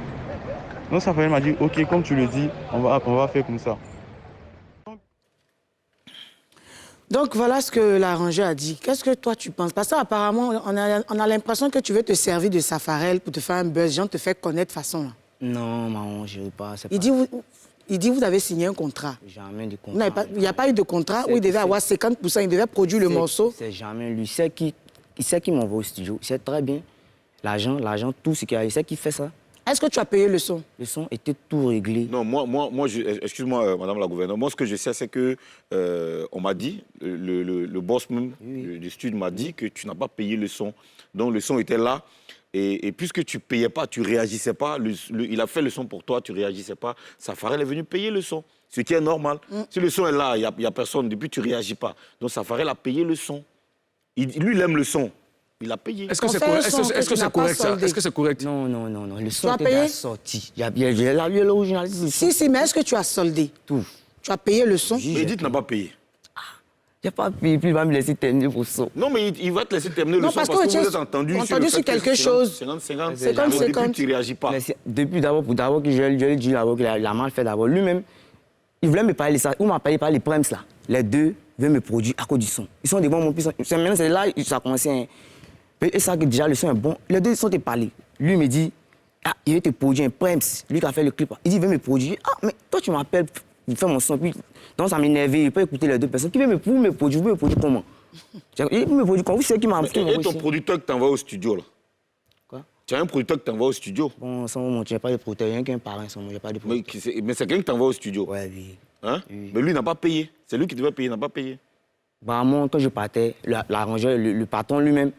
Donc Safarel m'a dit, ok, comme tu le dis, on va faire comme ça. Donc, voilà ce que l'arrangeur a dit. Qu'est-ce que toi, tu penses? Parce qu'apparemment, on a l'impression que tu veux te servir de Safarel pour te faire un buzz. Gens te faire connaître de façon là. Non, maman, je ne veux pas. Il dit, vous avez signé un contrat. Jamais de contrat. Il n'y a pas eu de contrat où il devait avoir 50%, il devait produire le morceau. C'est jamais lui. Il sait qui m'envoie au studio. Il sait très bien l'argent, tout ce qu'il y a. Il sait qui fait ça. Est-ce que tu as payé le son? Le son était tout réglé. Non, excuse-moi, Madame la gouverneure, moi, ce que je sais, c'est que on m'a dit, le boss même du studio m'a dit que tu n'as pas payé le son. Donc, le son était là. Et puisque tu ne payais pas, tu ne réagissais pas, il a fait le son pour toi, tu ne réagissais pas, Safarel est venu payer le son. Ce qui est normal. Si le son est là, il n'y a personne, depuis tu ne réagis pas. Donc, Safarel a payé le son. Lui, il aime le son. Il a payé. Est-ce que c'est correct, ça? Est-ce que c'est correct? Non. Le son as était payé? déjà sorti. Il y a l'originalité. Si, mais est-ce que tu as soldé? Tout. Tu as payé le son? Mais Edith n'a pas payé. Il n'a pas payé, puis il va me laisser terminer pour ça. Non, mais il va te laisser terminer Non, le son parce parce que que tu vous êtes entendu sur quelque chose. 50-50. 50-50. Depuis, tu ne réagis pas. Depuis d'abord que je lui ai dit d'abord qu'il a mal fait d'abord. Lui-même, il voulait me parler de ça. Il m'a parlé par les Prems là. Les deux veulent me produire à cause du son. Ils sont des bons, mon fils. Maintenant, c'est là que ça a commencé. Hein. Et ça que déjà le son est bon. Les deux sont parlés. Lui me dit, il veut te produire un Prems. Lui qui a fait le clip. Il dit, il veut me produire. Ah, mais toi tu m'appelles pour faire mon son. Puis, donc ça m'énervait. Il peut écouter les deux personnes. Qui veut me produire? Vous me produire comment? Il me produit comment? Vous savez qui m'a envoyé? Et ton producteur que t'envoies au studio là? Quoi? Tu as un producteur que t'envoies au studio? Bon, sans moment, tu n'as pas de producteur. Il n'y a qu'un parrain, sans moment, il n'y a pas de producteur. Mais c'est quelqu'un que t'envoies au studio? Ouais, oui. Hein? Oui. Mais lui n'a pas payé. C'est lui qui devait payer, il n'a pas payé. Bah, moi, quand je partais, l'arrangeur, le patron lui-même,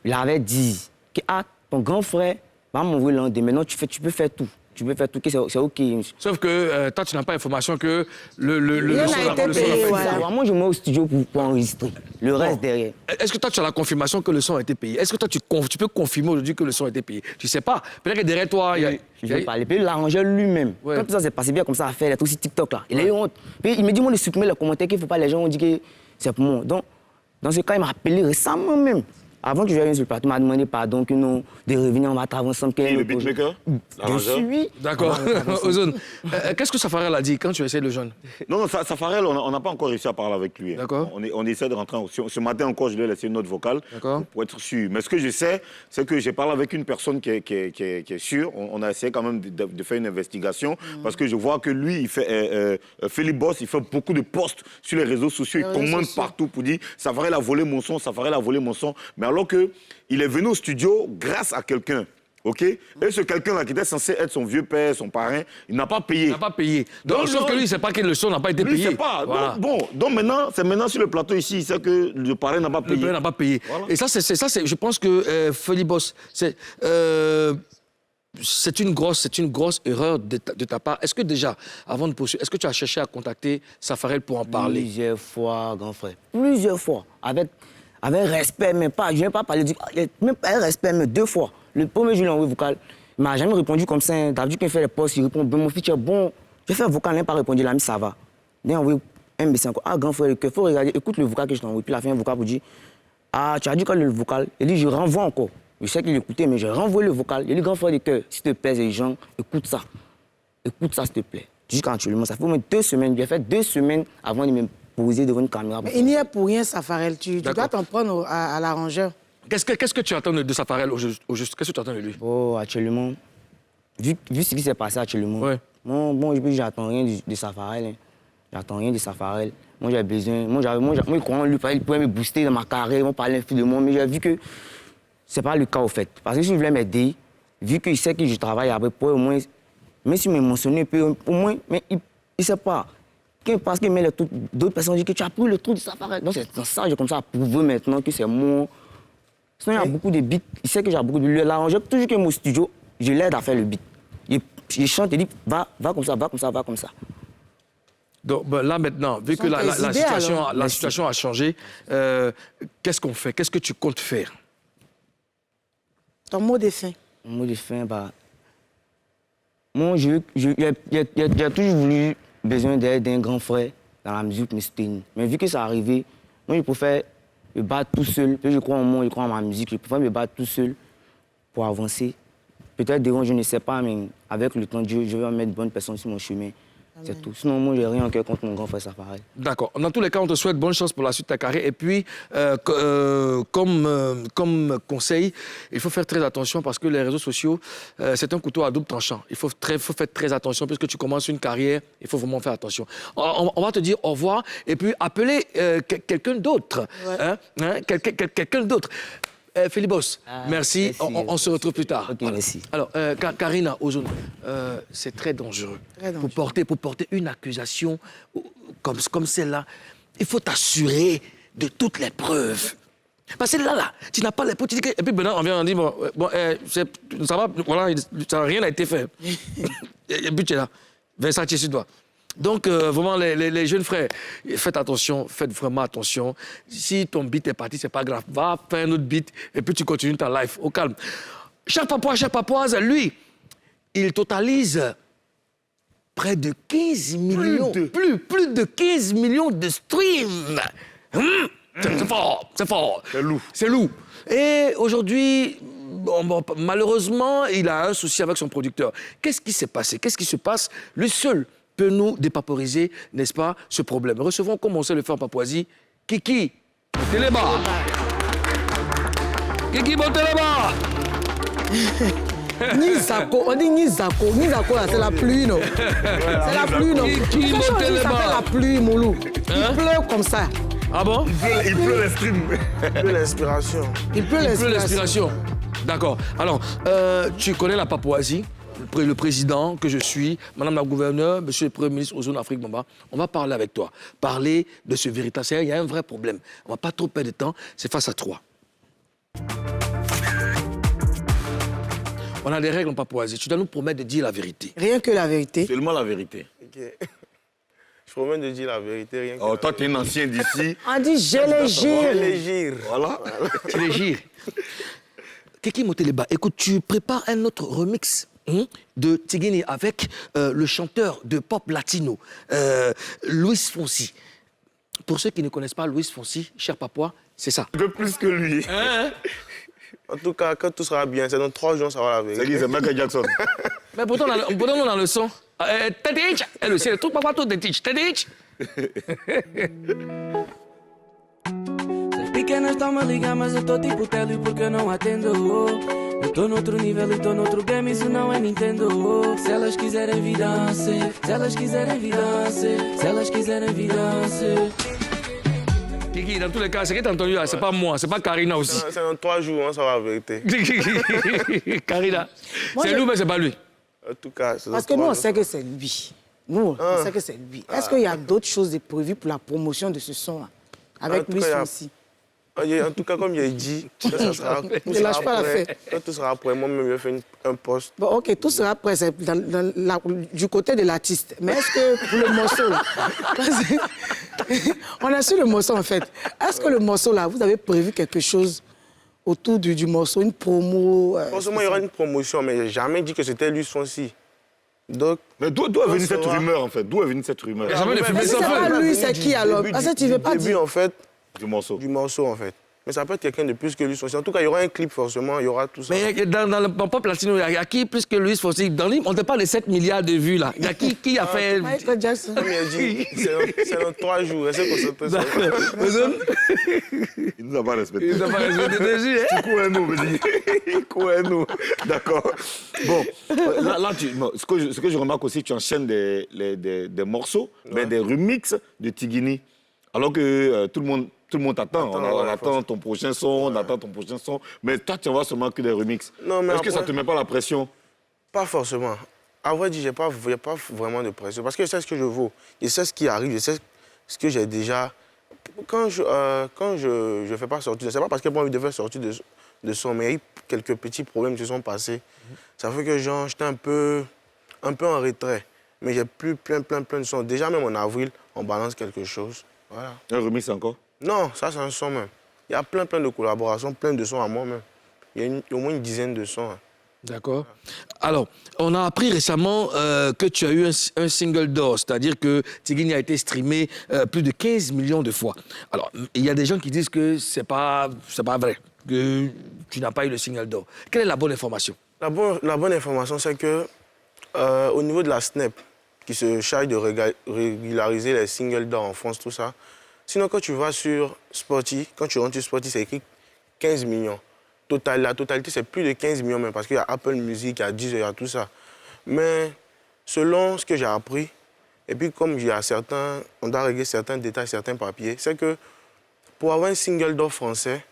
il avait dit que ton grand frère va m'envoyer l'un des. Maintenant, tu peux faire tout. Tu peux faire tout, c'est OK. Sauf que toi, tu n'as pas l'information que le Rien son n'a été le son payé, a voilà. été payé. Moi, je me mets au studio pour enregistrer. Le reste derrière. Est-ce que toi, tu as la confirmation que le son a été payé? Est-ce que toi, tu peux confirmer aujourd'hui que le son a été payé? Tu ne sais pas. Peut-être que derrière toi, il y a... Je vais parler. Puis l'arrangeur lui-même, Ouais. quand tout ça s'est passé bien comme ça à faire, les trucs sur TikTok là, il a eu honte. Puis il me dit, moi, de supprimer les commentaires qu'il ne faut pas, les gens ont dit que c'est pour moi. Donc, dans ce cas, il m'a appelé récemment même. Avant que je vienne sur le plateau, il m'a demandé pardon, que non, de revenir, on va travailler ensemble. Et le beatmaker? Je L'arrangeur? suis. D'accord. Ozone, qu'est-ce que Safarel a dit quand tu as essayé de le joindre? Non, Safarel, on n'a pas encore réussi à parler avec lui. Hein. D'accord. On essaie de rentrer. Ce matin encore, je lui ai laissé une note vocale pour être sûr. Mais ce que je sais, c'est que j'ai parlé avec une personne qui est sûre. On a essayé quand même de faire une investigation parce que je vois que lui, il fait, Philippe Boss, il fait beaucoup de posts sur les réseaux sociaux. Il commente partout pour dire Safarel a volé mon son, Safarel a volé mon son. Mais alors qu'il est venu au studio grâce à quelqu'un. OK? Et ce quelqu'un-là qui était censé être son vieux père, son parrain, il n'a pas payé. Il n'a pas payé. Donc, sauf que lui, il ne sait pas que le son n'a pas été Lui, payé. il sait pas. Voilà. Donc maintenant, c'est maintenant sur le plateau ici, il sait que le parrain n'a pas Le payé. parrain n'a pas payé. Voilà. Et ça, je pense que Philippe Boss, c'est une grosse erreur de ta part. Est-ce que déjà, avant de poursuivre, est-ce que tu as cherché à contacter Safarel pour en parler? Plusieurs fois, grand frère. Plusieurs fois. Avec respect, mais pas. Je ne vais pas parler même pas respect, mais 2 fois. Le premier jour, il a envoyé vocal. Il ne m'a jamais répondu comme ça. D'habitude, quand il fait les posts, il répond ben, mon fils, tu es bon. J'ai fait un vocal, il n'a pas répondu. Il a mis ça va. Il a envoyé un message encore. Ah, grand frère, il faut regarder. Écoute le vocal que je t'ai envoyé. Puis il a fait un vocal pour dire ah, tu as dit quoi le vocal? Il dit je renvoie encore. Je sais qu'il écoutait, mais je renvoie le vocal. Il dit grand frère de cœur, s'il te plaît, les gens, écoute ça. Écoute ça, s'il te plaît. Jusqu'actuellement, ça fait au moins 2 semaines. J'ai fait 2 semaines avant de me poser devant une caméra. Mais il n'y est pour rien, Safarel. Tu dois t'en prendre à l'arrangeur. Qu'est-ce que tu attends de Safarel au juste? Qu'est-ce que tu attends de lui? Oh, actuellement, vu ce qui s'est passé actuellement, Ouais. moi, j'attends rien de Safarel. Hein. J'attends rien de Safarel. Moi, j'ai besoin. Moi, je crois en lui, il pourrait me booster dans ma carrière, parler un peu de moi, mais j'ai vu que c'est pas le cas au fait. Parce que si je voulais m'aider, vu qu'il sait que je travaille après, pour au moins, même s'il me mentionne un peu, au moins, mais il ne sait pas. Parce qu'il met le truc, d'autres personnes disent que tu as pris le truc de Safarel. Donc c'est ça, j'ai comme ça à prouver maintenant que c'est moi. Sinon, il y a beaucoup de beats. Il sait que j'ai beaucoup de... L'arrangeur, toujours qu'il est au studio, je l'aide à faire le beat. Il chante, il dit, va comme ça, va comme ça, va comme ça. Donc là maintenant, vu que la situation a changé, qu'est-ce qu'on fait? Qu'est-ce que tu comptes faire? Ton mot de fin. Mon mot de fin, bah... Moi, j'ai toujours voulu besoin d'aide d'un grand frère dans la musique, mais vu que ça arrivé, moi, je préfère me battre tout seul. Je crois en moi, je crois en ma musique. Je préfère me battre tout seul pour avancer. Peut-être devant, je ne sais pas, mais avec le temps, Dieu, je vais mettre de bonnes personnes sur mon chemin. C'est tout. Sinon, moi, j'ai rien en cœur contre mon grand frère Safarel. D'accord. Dans tous les cas, on te souhaite bonne chance pour la suite de ta carrière. Et puis, comme conseil, il faut faire très attention parce que les réseaux sociaux, c'est un couteau à double tranchant. Il faut faire très attention puisque tu commences une carrière, il faut vraiment faire attention. On va te dire au revoir et puis appeler quelqu'un d'autre. Ouais. Quelqu'un d'autre. Philibos, merci. merci. On se retrouve plus tard. Ok, merci. Alors, Karina Ozone, c'est très dangereux. Très dangereux. Pour porter une accusation comme celle-là, il faut t'assurer de toutes les preuves. Parce que là, tu n'as pas les preuves. Et puis maintenant, on vient, on dit, ça va, voilà, rien n'a été fait. Et puis tu es là, Versace sur toi. Donc, vraiment, les jeunes frères, faites attention, faites vraiment attention. Si ton beat est parti, c'est pas grave. Va faire un autre beat et puis tu continues ta life au calme. Cher Papois, chère Papoise, lui, il totalise près de 15 millions. Plus de 15 millions de streams. C'est fort, c'est fort. C'est lourd. Et aujourd'hui, malheureusement, il a un souci avec son producteur. Qu'est-ce qui s'est passé? Qu'est-ce qui se passe? Lui seul peut nous dépaporiser, n'est-ce pas, ce problème. Recevons, comme on sait le faire en Papouasie, Kiki, montez les bas. Kiki, montez les bas. Nizako, on dit Nizako. Nizako, là, c'est la pluie, non? C'est la pluie, non? Qui Ça monte les s'appelle bas? la pluie, Moulou. Hein? Il pleut comme ça. Ah bon? Il pleut les streams. Un peu l'inspiration. Il pleut Un peu l'inspiration. l'inspiration. D'accord. Alors, tu connais la Papouasie, le président que je suis, madame la gouverneure, monsieur le premier ministre Ozone Afrique Bamba. On va parler avec toi. Parler de ce véritable. Il y a un vrai problème. On va pas trop perdre de temps. C'est face à toi. On a des règles en Papouasie. Tu dois nous promettre de dire la vérité. Rien que la vérité. Seulement la vérité. Ok. Je promets de dire la vérité, rien que Oh, la toi, tu es un ancien d'ici. On dit je les gire. les gire. Voilà. Tu les gires. Kiki Moteleba, écoute, tu prépares un autre remix de Tigini avec le chanteur de pop latino, Luis Fonsi. Pour ceux qui ne connaissent pas Luis Fonsi, cher Papois, c'est ça. Un peu plus que lui. Hein? En tout cas, quand tout sera bien, c'est dans 3 jours, ça va la C'est vérité. qui, c'est Michael Jackson. Mais pourtant, on a le son. Tadich! Elle aussi, le truc pas tout de Tadich. Tadich! As pequenas tão-me a ligar, mas eu tô tipo tele porque eu não atendo. Eu tô noutro nível e tô noutro game, isso não é Nintendo. Se elas quiserem vir dançar, se elas quiserem vir dançar, se elas quiserem vir dançar. Kiki, dans tous les cas, ce que tu as entendu là, c'est pas moi, c'est pas Karina aussi. C'est dans 3 jours, ça va la vérité. Karina, Moi, c'est je- lui, mais c'est pas lui. En tout cas, c'est dans Parce que 3 nous, on jours. sait que c'est lui. Nous, on sait que c'est lui. Est-ce qu'il y a d'autres choses de prévues pour la promotion de ce son-là? Avec En tout Luis cas, il y a- Fonsi. En tout cas, comme j'ai dit, quand ça sera, tout Ne sera lâche pas prêt. l'affaire. Quand tout sera prêt, moi-même, je vais faire un post. Bon, ok, tout sera prêt c'est du côté de l'artiste. Mais est-ce que pour le morceau, là, parce que- on a su le morceau en fait. Est-ce que le morceau, là, vous avez prévu quelque chose autour du morceau, une promo Forcément, il y aura une promotion, mais j'ai jamais dit que c'était lui Fonsi. Donc, Mais d'où est venue cette saura. rumeur, en fait? D'où est venue cette rumeur Mais jamais les fumées Mais sans c'est pas feu. lui, c'est qui alors? Parce que tu veux pas début, dire. en fait, du morceau? du morceau, en fait. Mais ça peut être quelqu'un de plus que lui Fonsi. En tout cas, il y aura un clip, forcément, il y aura tout ça. Mais dans le pop latino, il y a qui plus que Luis Fonsi? Dans on ne parle de 7 milliards de vues là. Il y a qui a fait. Michael Jackson. Comme il a dit, c'est dans 3 jours. Restez concentrés sur ça. Il nous a pas respecté. Il n'a pas respecté dessus, hein? Koueno, me dit. Koueno. D'accord. Bon, là ce que je remarque aussi, tu enchaînes des morceaux, mais des remixes de Tigini. Alors que tout le monde t'attend. On attend ton prochain son, on attend ton prochain son. Mais toi, tu envoies seulement que des remixes. Non, mais Est-ce que ça après- te met pas la pression? Pas forcément. À vrai dire, il n'y a pas vraiment de pression. Parce que je sais ce que je vaux. Je sais ce qui arrive. Je sais ce que j'ai déjà. Quand je fais pas sortir, c'est pas parce que j'ai pas envie de faire sortir de son, mais il y a eu quelques petits problèmes qui se sont passés. Ça fait que genre, j'étais un peu en retrait. Mais j'ai plus plein de sons. Déjà, même en avril, on balance quelque chose. Voilà. Un remix encore? Non, ça, c'est un son même. Il y a plein de collaborations, plein de sons à moi même. Il y a au moins une dizaine de sons. Hein. D'accord. Alors, on a appris récemment que tu as eu un single d'or, c'est-à-dire que Tigini a été streamé plus de 15 millions de fois. Alors, il y a des gens qui disent que c'est pas vrai, que tu n'as pas eu le single d'or. Quelle est la bonne information? La bonne information, c'est que au niveau de la SNEP, qui se charge de régulariser les singles d'or en France, tout ça, sinon quand tu vas sur Spotify, quand tu rentres sur Spotify, c'est écrit 15 millions. La totalité, c'est plus de 15 millions même, parce qu'il y a Apple Music, il y a Deezer, il y a tout ça. Mais selon ce que j'ai appris, et puis comme il y a on doit régler certains détails, certains papiers, c'est que pour avoir un single d'or français,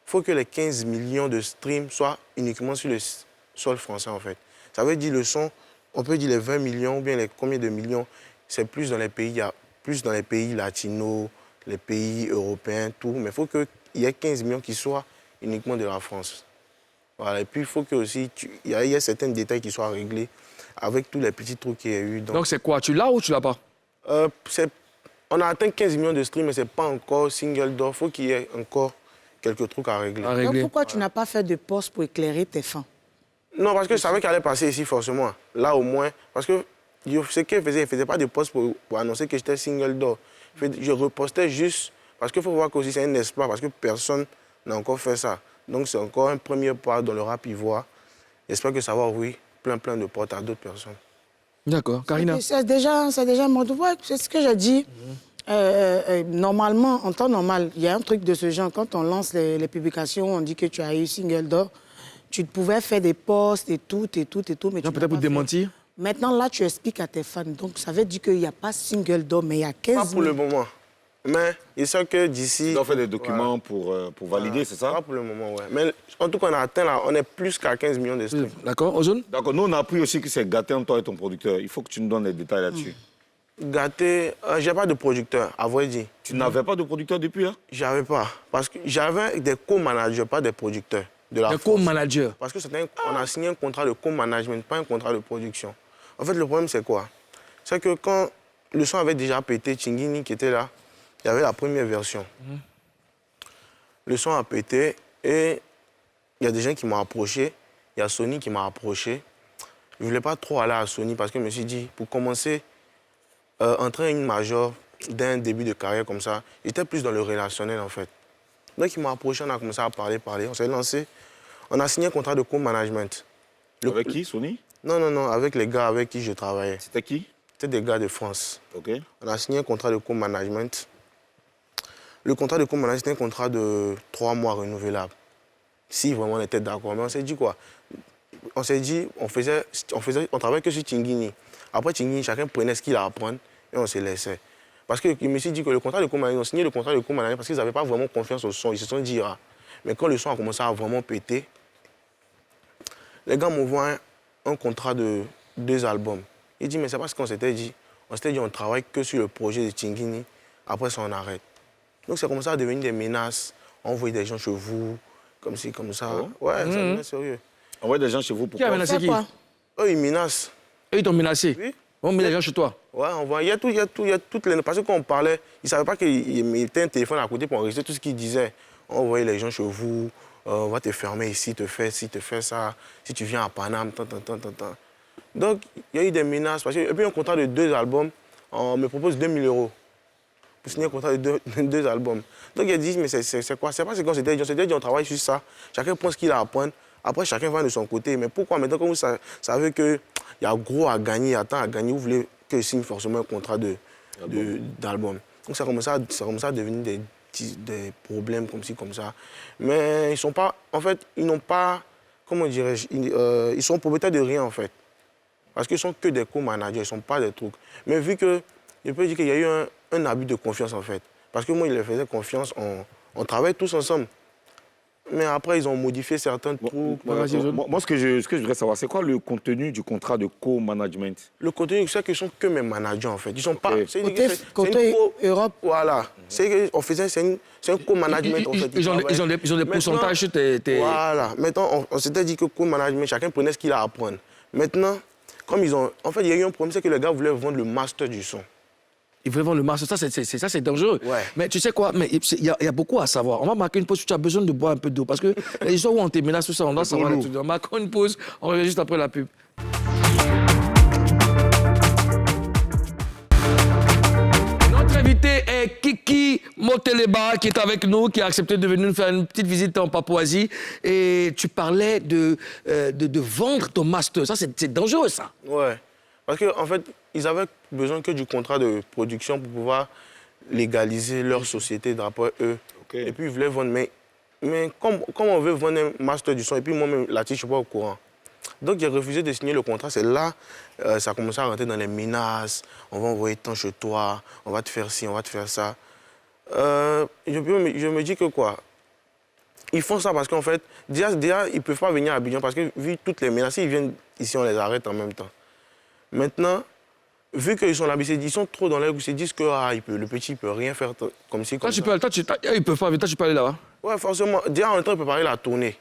il faut que les 15 millions de streams soient uniquement sur le sol français, en fait. Ça veut dire le son, on peut dire les 20 millions ou bien les combien de millions, c'est plus dans les pays, il y a plus dans les pays latinos, les pays européens, tout. Mais il faut qu'il y ait 15 millions qui soient uniquement de la France. Voilà. Et puis, il faut que aussi, il y a certains détails qui soient réglés avec tous les petits trucs qu'il y a eu. Donc c'est quoi? Tu l'as ou tu l'as pas? On a atteint 15 millions de streams, mais ce n'est pas encore single door. Il faut qu'il y ait encore quelques trucs à régler. Donc pourquoi tu n'as pas fait de poste pour éclairer tes fins? Non, parce que je savais qu'elle allait passer ici forcément. Là au moins. Parce que ce qu'elle faisait, elle ne faisait pas de poste pour annoncer que j'étais single door. Je repostais juste parce qu'il faut voir que c'est un exploit, parce que personne n'a encore fait ça. Donc c'est encore un premier pas dans le rap ivoire. J'espère que ça va ouvrir plein de portes à d'autres personnes. D'accord. Karina? C'est déjà un mode. Ouais, c'est ce que j'ai dit. Normalement, en temps normal, il y a un truc de ce genre. Quand on lance les publications, on dit que tu as eu single d'or. Tu pouvais faire des posts et tout. Mais peut-être pour te démentir. Maintenant, là, tu expliques à tes fans. Donc, ça veut dire qu'il n'y a pas single d'or, mais il y a 15 000. Pas pour le moment. Mais il sait que d'ici... Ils ont fait des documents pour valider, c'est ça? Pas pour le moment, ouais. Mais en tout cas, on a atteint là, on est plus qu'à 15 millions de streams. D'accord, Ozone? D'accord, nous on a appris aussi que c'est gâté entre toi et ton producteur. Il faut que tu nous donnes les détails là-dessus. Gâté, j'ai pas de producteur, à vrai dire. Tu n'avais pas de producteur depuis là? J'avais pas. Parce que j'avais des co-managers, pas des producteurs. Des co-managers? Parce que on a signé un contrat de co-management, pas un contrat de production. En fait, le problème, c'est quoi? C'est que quand le son avait déjà pété, Chingini qui était là, il y avait la première version. Le son a pété et il y a des gens qui m'ont approché. Il y a Sony qui m'a approché. Je ne voulais pas trop aller à Sony parce que je me suis dit, pour commencer, entrer une major d'un début de carrière comme ça, j'étais plus dans le relationnel en fait. Donc il m'a approché, on a commencé à parler. On s'est lancé. On a signé un contrat de co-management. Avec qui, Sony? Non, avec les gars avec qui je travaillais. C'était qui? C'était des gars de France. Ok. On a signé un contrat de co-management. Le contrat de co-management, c'était un contrat de 3 mois renouvelable. Si vraiment on était d'accord. Mais on s'est dit quoi? On s'est dit, on travaillait que sur Tingini. Après Tingini, chacun prenait ce qu'il a à apprendre et on se laissait. Parce que je me suis dit que le contrat de co-management, ils ont signé le contrat de co-management parce qu'ils n'avaient pas vraiment confiance au son. Ils se sont dit, ah. Mais quand le son a commencé à vraiment péter, les gars m'envoient un contrat de 2 albums. Ils disent, mais c'est pas ce qu'on s'était dit. On s'était dit, on travaille que sur le projet de Tingini. Après ça, on arrête. Donc c'est comme ça à devenir des menaces. On envoie des gens chez vous, comme ci, comme ça. Ouais, ça devient sérieux. Envoyer des gens chez vous, pourquoi? Qui a menacé qui? Eux, ils menacent. Eux, ils t'ont menacé? Oui. On met les gens chez toi? Ouais, on voit. Il y a toutes les... Parce que quand on parlait, ils ne savaient pas qu'ils mettaient un téléphone à côté pour enregistrer tout ce qu'ils disaient. On envoyait les gens chez vous, on va te fermer ici, te faire ça. Si tu viens à Paname, tant. Donc, il y a eu des menaces. Parce que, et puis, un contrat de 2 albums, on me propose 2 000 € pour signer un contrat de 2 albums. Donc, il a dit, mais c'est quoi? C'est pas ce qu'on s'était dit. On s'était dit, on travaille sur ça. Chacun prend ce qu'il a à apprendre. Après, chacun va de son côté. Mais pourquoi maintenant, quand vous savez qu'il y a gros à gagner, il y a tant à gagner, vous voulez que je signe forcément un contrat d'album. Donc, ça commence à devenir des problèmes comme ci, comme ça. Mais ils sont pas... En fait, ils n'ont pas... Comment dirais-je? Ils sont propriétaires de rien, en fait. Parce qu'ils sont que des co-managers, ils ne sont pas des trucs. Mais vu que... Je peux dire qu'il y a eu un abus de confiance, en fait. Parce que moi, ils les faisaient confiance, on travaille tous ensemble. Mais après, ils ont modifié certains trucs. Moi, ce que je voudrais savoir, c'est quoi le contenu du contrat de co-management? Le contenu, c'est qu'ils sont que mes managers, en fait. Ils sont pas... Côté Europe. Voilà. C'est un co-management, en fait. Ils ont des pourcentages sur tes... Voilà. Maintenant, on s'était dit que co-management, chacun prenait ce qu'il a à apprendre. Maintenant, comme ils ont... En fait, il y a eu un problème, c'est que les gars voulaient vendre le master du son. Ils voulaient vendre le master, ça c'est dangereux. Ouais. Mais tu sais quoi, il y a beaucoup à savoir. On va marquer une pause, tu as besoin de boire un peu d'eau. Parce que les histoires où on te menace, tout ça, on doit savoir. On marque une pause, on revient juste après la pub. Notre invité est Kiki Moteleba, qui est avec nous, qui a accepté de venir nous faire une petite visite en Papouasie. Et tu parlais de vendre ton master. Ça, c'est dangereux, ça. Ouais. Parce qu'en fait, ils avaient besoin que du contrat de production pour pouvoir légaliser leur société d'après eux. Okay. Et puis, ils voulaient vendre. Mais comme on veut vendre un master du son, et puis moi-même, là-dessus, je ne suis pas au courant. Donc, j'ai refusé de signer le contrat. C'est là ça a commencé à rentrer dans les menaces. On va envoyer tant chez toi, on va te faire ci, on va te faire ça. Je me dis que quoi? ils font ça parce qu'en fait, déjà, ils ne peuvent pas venir à Abidjan parce que vu toutes les menaces, ils viennent ici, on les arrête en même temps. Maintenant, vu qu'ils sont là, ils sont trop dans l'air où ils se disent que le petit ne peut rien faire comme si. Toi, ils peuvent pas, toi, tu peux aller là-bas. Ouais, forcément. Déjà, on est en train de préparer la tournée.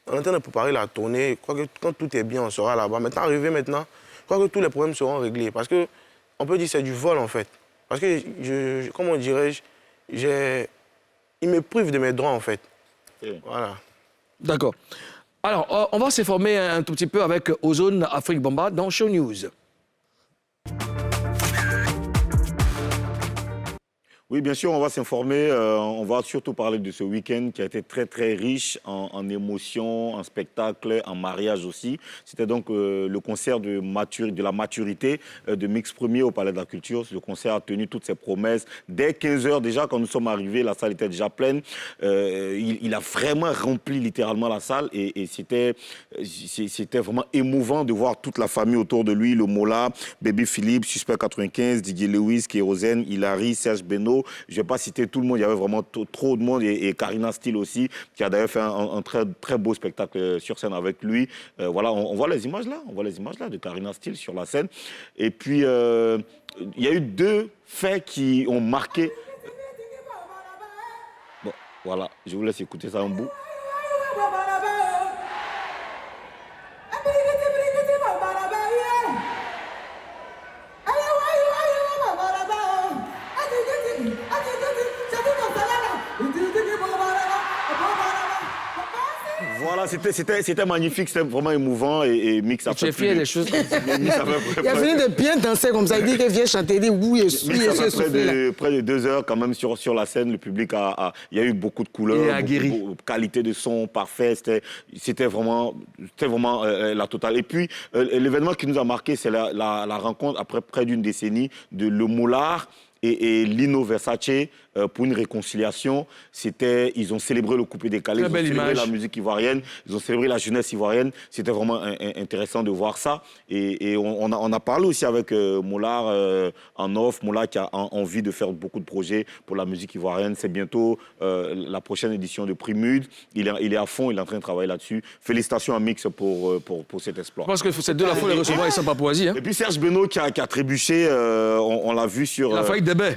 On est en train de préparer la tournée. Je crois que quand tout est bien, on sera là-bas. Maintenant, arrivé maintenant, je crois que tous les problèmes seront réglés. Parce que, on peut dire que c'est du vol, en fait. Parce que, comment dirais-je, ils me privent de mes droits, en fait. Voilà. D'accord. Alors, on va s'informer un tout petit peu avec Ozone Afrique Bamba dans Show News. Oui, bien sûr, on va s'informer. On va surtout parler de ce week-end qui a été très, très riche en émotions, en spectacles, en mariage aussi. C'était donc le concert de la maturité de Mix Premier au Palais de la Culture. Le concert a tenu toutes ses promesses. Dès 15h déjà, quand nous sommes arrivés, la salle était déjà pleine. Il a vraiment rempli littéralement la salle et c'était vraiment émouvant de voir toute la famille autour de lui. Le Mola, Baby Philippe, Suspect 95, Didier Lewis, Kérosène, Hilary, Serge Beno. Je ne vais pas citer tout le monde, il y avait vraiment trop de monde et Karina Steele aussi, qui a d'ailleurs fait un très, très beau spectacle sur scène avec lui. Voilà, on voit les images là, de Karina Steele sur la scène. Et puis, il y a eu 2 faits qui ont marqué. Bon, voilà, je vous laisse écouter ça en bout. Voilà, c'était magnifique, c'était vraiment émouvant et Mix a fait. Tu es fier des choses comme ça. Il a fini de bien danser comme ça. Il dit qu'il vient chanter, il dit oui, je suis. Mix a fait près de 2 heures quand même sur la scène. Le public il y a eu beaucoup de couleurs, qualité de son parfaite. C'était vraiment la totale. Et puis l'événement qui nous a marqué, c'est la rencontre après près d'une décennie de Le Moulard et Lino Versace pour une réconciliation. Ils ont célébré le coupé décalé, ils ont célébré la musique ivoirienne, ils ont célébré la jeunesse ivoirienne. C'était vraiment intéressant de voir ça. Et on a parlé aussi avec Moulard en off. Moulard qui a envie de faire beaucoup de projets pour la musique ivoirienne. C'est bientôt la prochaine édition de Primud. Il est à fond, il est en train de travailler là-dessus. Félicitations à Mix pour cet exploit. Je pense que c'est 2 la fois les recevoir ici en Papouasie. Hein. Et puis Serge Beno qui a trébuché, on l'a vu sur... Il a failli des baies.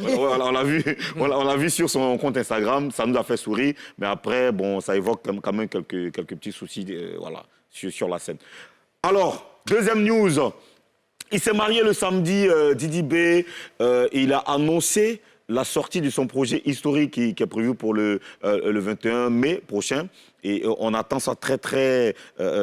On l'a vu sur son compte Instagram, ça nous a fait sourire, mais après, bon, ça évoque quand même quelques petits soucis sur la scène. Alors, deuxième news, il s'est marié le samedi, Didi B, et il a annoncé la sortie de son projet historique qui est prévu pour le 21 mai prochain. Et on attend ça très, très,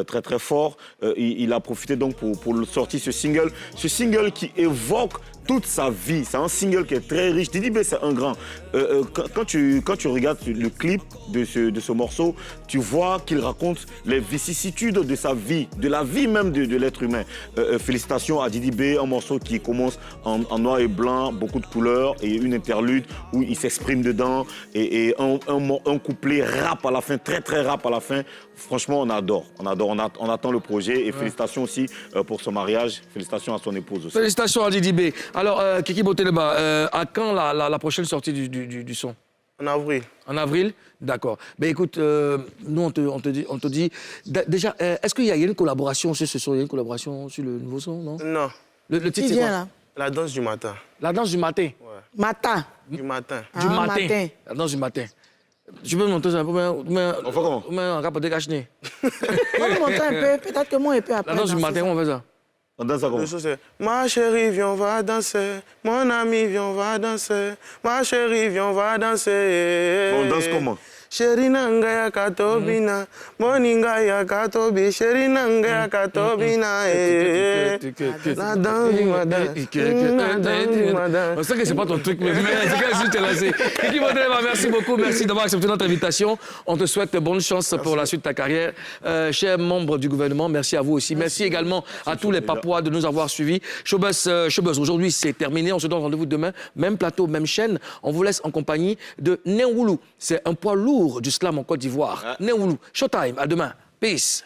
très, très fort. Il a profité donc pour sortir ce single qui évoque toute sa vie. C'est un single qui est très riche. Didi B, c'est un grand. Quand tu regardes le clip de ce morceau, tu vois qu'il raconte les vicissitudes de sa vie, de la vie même de l'être humain. Félicitations à Didi B, un morceau qui commence en noir et blanc, beaucoup de couleurs et une interlude où il s'exprime dedans et un couplet rap à la fin, très très rap à la fin. Franchement, on adore. On attend le projet et félicitations aussi pour son mariage. Félicitations à son épouse aussi. Félicitations à Didi B. Alors, Kiki Boteleba, à quand la prochaine sortie du son? En avril. En avril? D'accord. Ben écoute, nous, on te dit... Déjà, est-ce qu'il y a une collaboration sur ce son? Il y a une collaboration sur le nouveau son, non? Non. Le titre, Qui c'est vient quoi? là? La danse du matin. La danse du matin? Ouais. Matin. Du matin. Du matin. La danse du matin. Je peux me montrer ça un peu, on fait comment? Un rap de cache-nez. On va montrer un peu, peut-être que moi, un peu après. La danse du matin, on fait ça. On danse ça comment? Ma chérie, viens, on va danser. Mon ami, viens, on va danser. Ma chérie, viens, on va danser. On danse comment? Chérie nanga ya katobina, moninga ya katobi, chérie nanga ya katobina. La danse du matin. On sait que c'est pas ton truc, mais c'est qu'elle juste lancé. Kiki Boteleba, merci beaucoup, merci d'avoir accepté notre invitation. On te souhaite bonne chance pour la suite de ta carrière. Chers membres du gouvernement, merci à vous aussi. Merci également à tous les Papouas de nous avoir suivis. Showbuzz, aujourd'hui, c'est terminé. On se donne rendez-vous demain. Même plateau, même chaîne. On vous laisse en compagnie de Néoulou. C'est un poids lourd du slam en Côte d'Ivoire. Néoulou. Showtime. À demain. Peace.